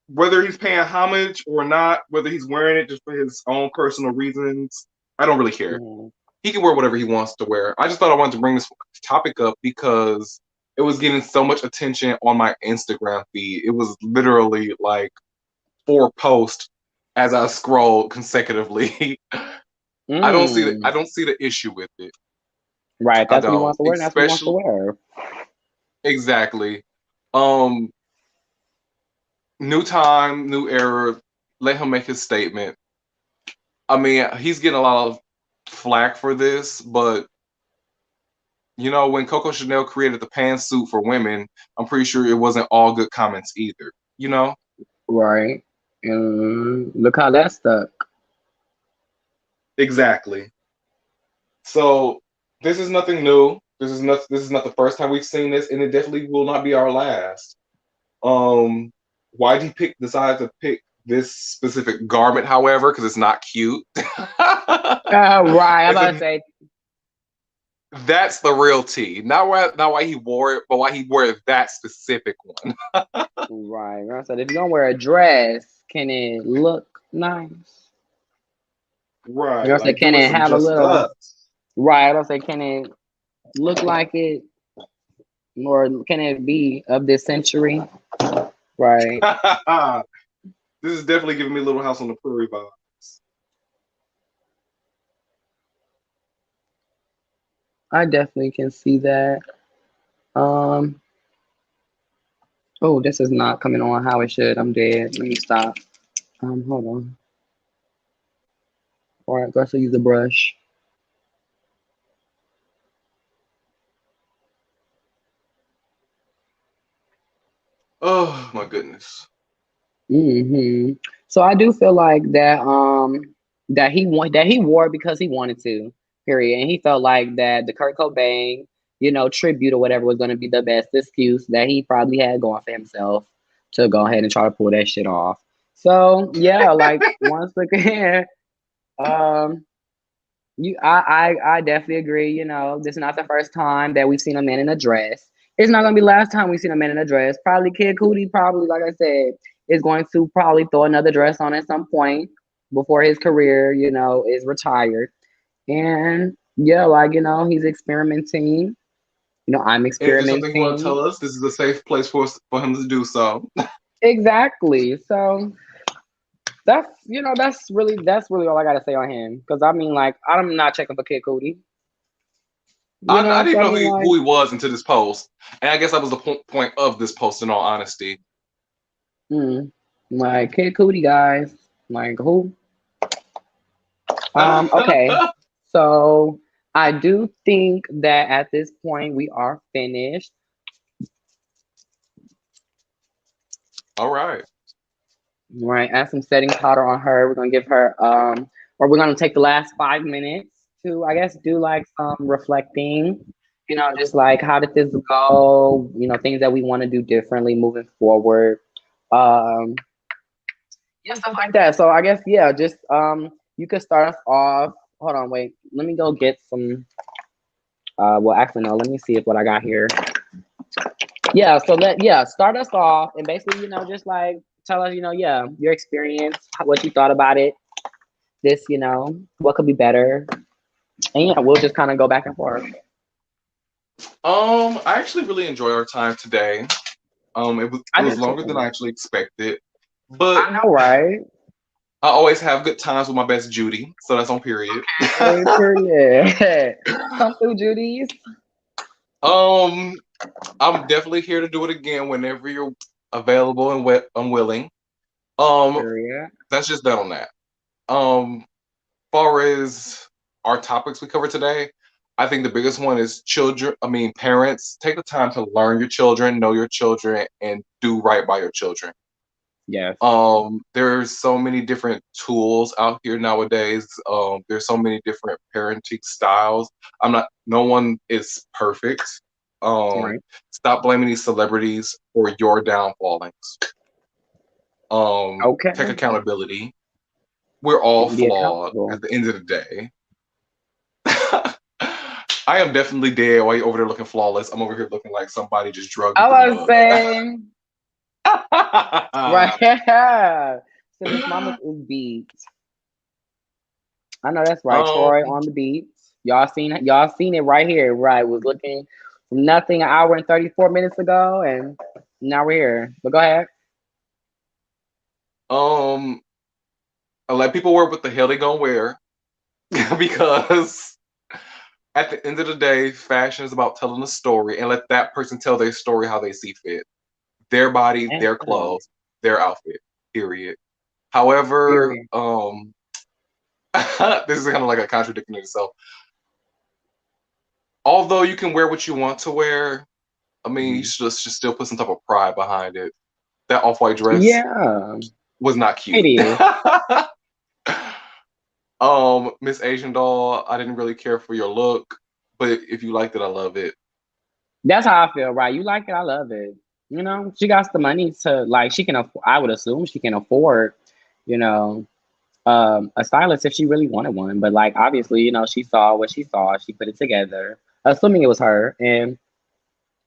whether he's paying homage or not, whether he's wearing it just for his own personal reasons, I don't really care. Mhm. He can wear whatever he wants to wear. I just thought I wanted to bring this topic up because it was getting so much attention on my Instagram feed. It was literally like 4 posts as I scrolled consecutively. I Mm. don't see the issue with it. Right, I that's what he don't. wants to wear, and that's what he wants to Especially wear. exactly. Um New time, new era. Let him make his statement. I mean, he's getting a lot of flack for this, but when Coco Chanel created the pantsuit for women, I'm pretty sure it wasn't all good comments either. You know? Right. And look how that stuck. Exactly. So this is nothing new. This is not the first time we've seen this, and it definitely will not be our last. Why'd he decide to pick this specific garment, however, because it's not cute. Right. I'm It's about to a say That's the real tea. Not why he wore it, but why he wore that specific one. right. I said if you're gonna wear a dress, can it look nice? Right. I said, Like can doing it some have a just little us. right? I said, can it look like it, or can it be of this century? Right. This is definitely giving me Little House on the Prairie vibes. I definitely can see that. Oh, this is not coming on how it should. I'm dead. Let me stop. Hold on. All right, go use the brush. Oh my goodness. So I do feel like that that he wore it because he wanted to, period. And he felt like that the Kurt Cobain, tribute or whatever was gonna be the best excuse that he probably had going for himself to go ahead and try to pull that shit off. So yeah, like once again, um I definitely agree, this is not the first time that we've seen a man in a dress. It's not gonna be the last time we've seen a man in a dress. Probably Kid Cudi, probably, like I said, is going to probably throw another dress on at some point before his career, is retired. And yeah, like, he's experimenting. I'm And if there's something you want to experimenting. tell us, this is a safe place for him to do so. Exactly. So that's really all I gotta say on him. Because I mean, like, I'm not checking for Kid Cudi. I didn't So I know mean, like, who he was until this post, and I guess that was the point of this post. In all honesty, like Kid Cudi, guys, like who? Okay, so I do think that at this point we are finished. all right. Right, add some setting powder on her. We're gonna give her, or we're gonna take the last 5 minutes to, I guess, do like some reflecting. Just like how did this go? Things that we want to do differently moving forward. Um, yeah, stuff like that. So I guess, yeah, just you could start us off. Hold on, wait. Let me go get some. Well, actually, no. Let me see if what I got here. Yeah. So start us off and basically, just like tell us, yeah, your experience, what you thought about it. This, what could be better, and yeah, we'll just kind of go back and forth. I actually really enjoyed our time today. It I was did longer than I too. actually expected, but I know, right? I always have good times with my best Judy, so that's on period. Hey, period. Come through, Judy's. um, I'm definitely here to do it again whenever you're available and unwilling. Um, Period. that's just that on that. Far as our topics we covered today, I think the biggest one is children. I mean, parents, take the time to learn your children, know your children, and do right by your children. Yes. There's so many different tools out here nowadays. There's so many different parenting styles. No one is perfect. Right. Stop blaming these celebrities for your downfallings. Okay. Take accountability. We're all Be flawed accountable. at the end of the day. I am definitely dead while you're over there looking flawless. I'm over here looking like somebody just drugged me I through was mud. saying, right here. So Miss Mama's is beat. I know that's right. um, Troy on the beat. Y'all seen it right here. Right. Was looking from nothing an hour and 34 minutes ago, and now we're here. But go ahead. um, I let people wear what the hell they gonna wear because at the end of the day, fashion is about telling a story and let that person tell their story how they see fit. Their body, their Absolutely. clothes, their outfit. Period. However, Period. this is kind of like a contradiction in itself. Although you can wear what you want to wear, I mean, you should still put some type of pride behind it. That off-white dress Yeah, was not it cute. is. Miss Asian Doll, I didn't really care for your look, but if you liked it, I love it. That's how I feel, right? You like it, I love it. She got the money to, like, she can afford, I would assume she can afford, you know, a stylist if she really wanted one. But like obviously, she saw what she saw, she put it together, assuming it was her, and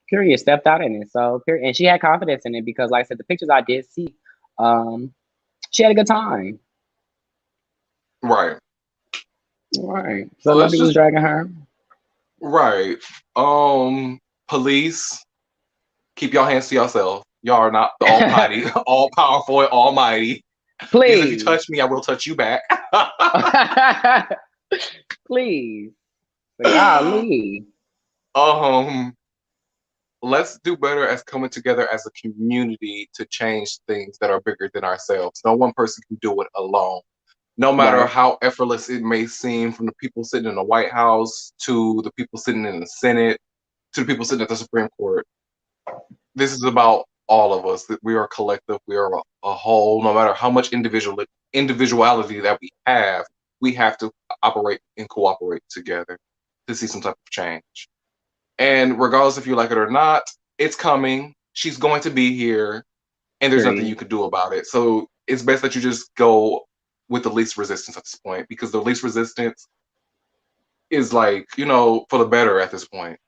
period stepped out in it. So period, and she had confidence in it because, like I said, the pictures I did see, um, she had a good time. Right. Right. So So let's nobody was just dragging her. right. Police, keep your hands to yourself. Y'all are not the almighty, all powerful, and almighty. Because if you Please. touch me, I will touch you back. Please. But golly. Let's do better as coming together as a community to change things that are bigger than ourselves. No one person can do it alone. No matter Right. how effortless it may seem, from the people sitting in the White House to the people sitting in the Senate to the people sitting at the Supreme Court. This is about all of us. That we are collective. We are a whole. No matter how much individuality that we have to operate and cooperate together to see some type of change. And regardless if you like it or not, it's coming. She's going to be here, and there's nothing you can do about it. So it's best that you just go with the least resistance at this point, because the least resistance is like, for the better at this point.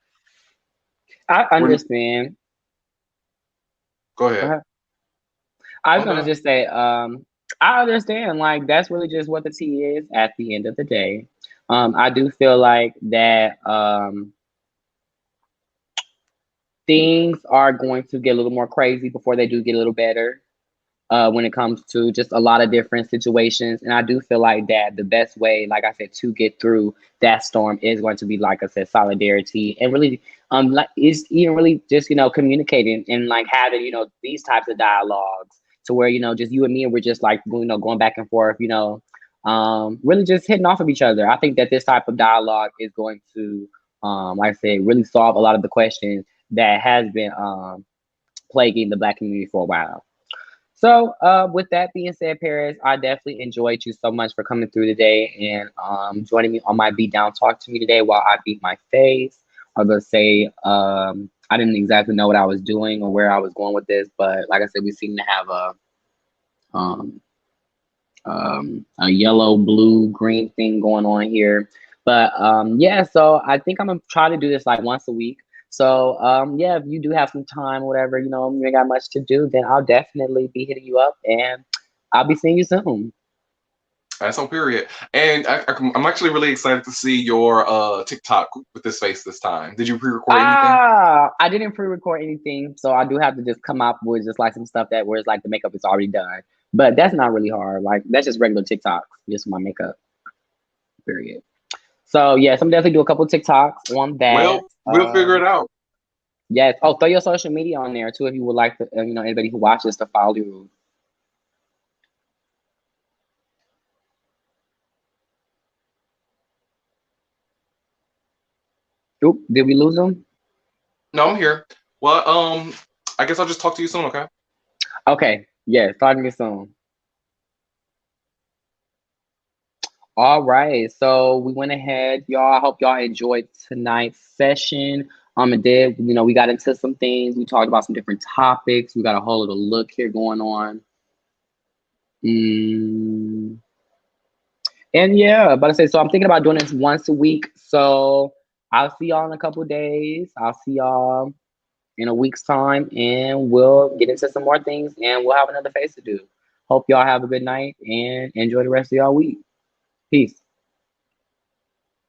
I understand. Go ahead. I was gonna just say, I understand. Like, that's really just what the tea is at the end of the day. I do feel like that things are going to get a little more crazy before they do get a little better when it comes to just a lot of different situations. And I do feel like that the best way, like I said, to get through that storm is going to be, like I said, solidarity, and really like is even really just communicating and like having these types of dialogues to where just you and me, and we're just like going back and forth, really just hitting off of each other. I think that this type of dialogue is going to like I said, really solve a lot of the questions that has been plaguing the Black community for a while. So with that being said, Paris, I definitely enjoyed you so much for coming through today and joining me on my Beat Down Talk to Me today while I beat my face. I was going to say, I didn't exactly know what I was doing or where I was going with this, but like I said, we seem to have a yellow, blue, green thing going on here. But yeah, so I think I'm going to try to do this like once a week. So yeah, if you do have some time or whatever, you ain't got much to do, then I'll definitely be hitting you up and I'll be seeing you soon. That's on period. And I'm actually really excited to see your TikTok with this face this time. Did you pre-record anything? I didn't pre-record anything, so I do have to just come up with just like some stuff that where it's like the makeup is already done. But that's not really hard. Like that's just regular TikToks, just my makeup. Period. So yes, I'm definitely do a couple TikToks on that. Well, we'll figure it out. Yes. Oh, throw your social media on there too if you would like to, anybody who watches to follow you. Oop, did we lose them? No, I'm here. Well, I guess I'll just talk to you soon, okay? Okay. Yeah, talk to me soon. All right. So we went ahead, y'all. I hope y'all enjoyed tonight's session. It did, we got into some things. We talked about some different topics. We got a whole little look here going on. And yeah, but I say, so I'm thinking about doing this once a week. So I'll see y'all in a couple days. I'll see y'all in a week's time, and we'll get into some more things, and we'll have another face to do. Hope y'all have a good night and enjoy the rest of y'all week. Peace.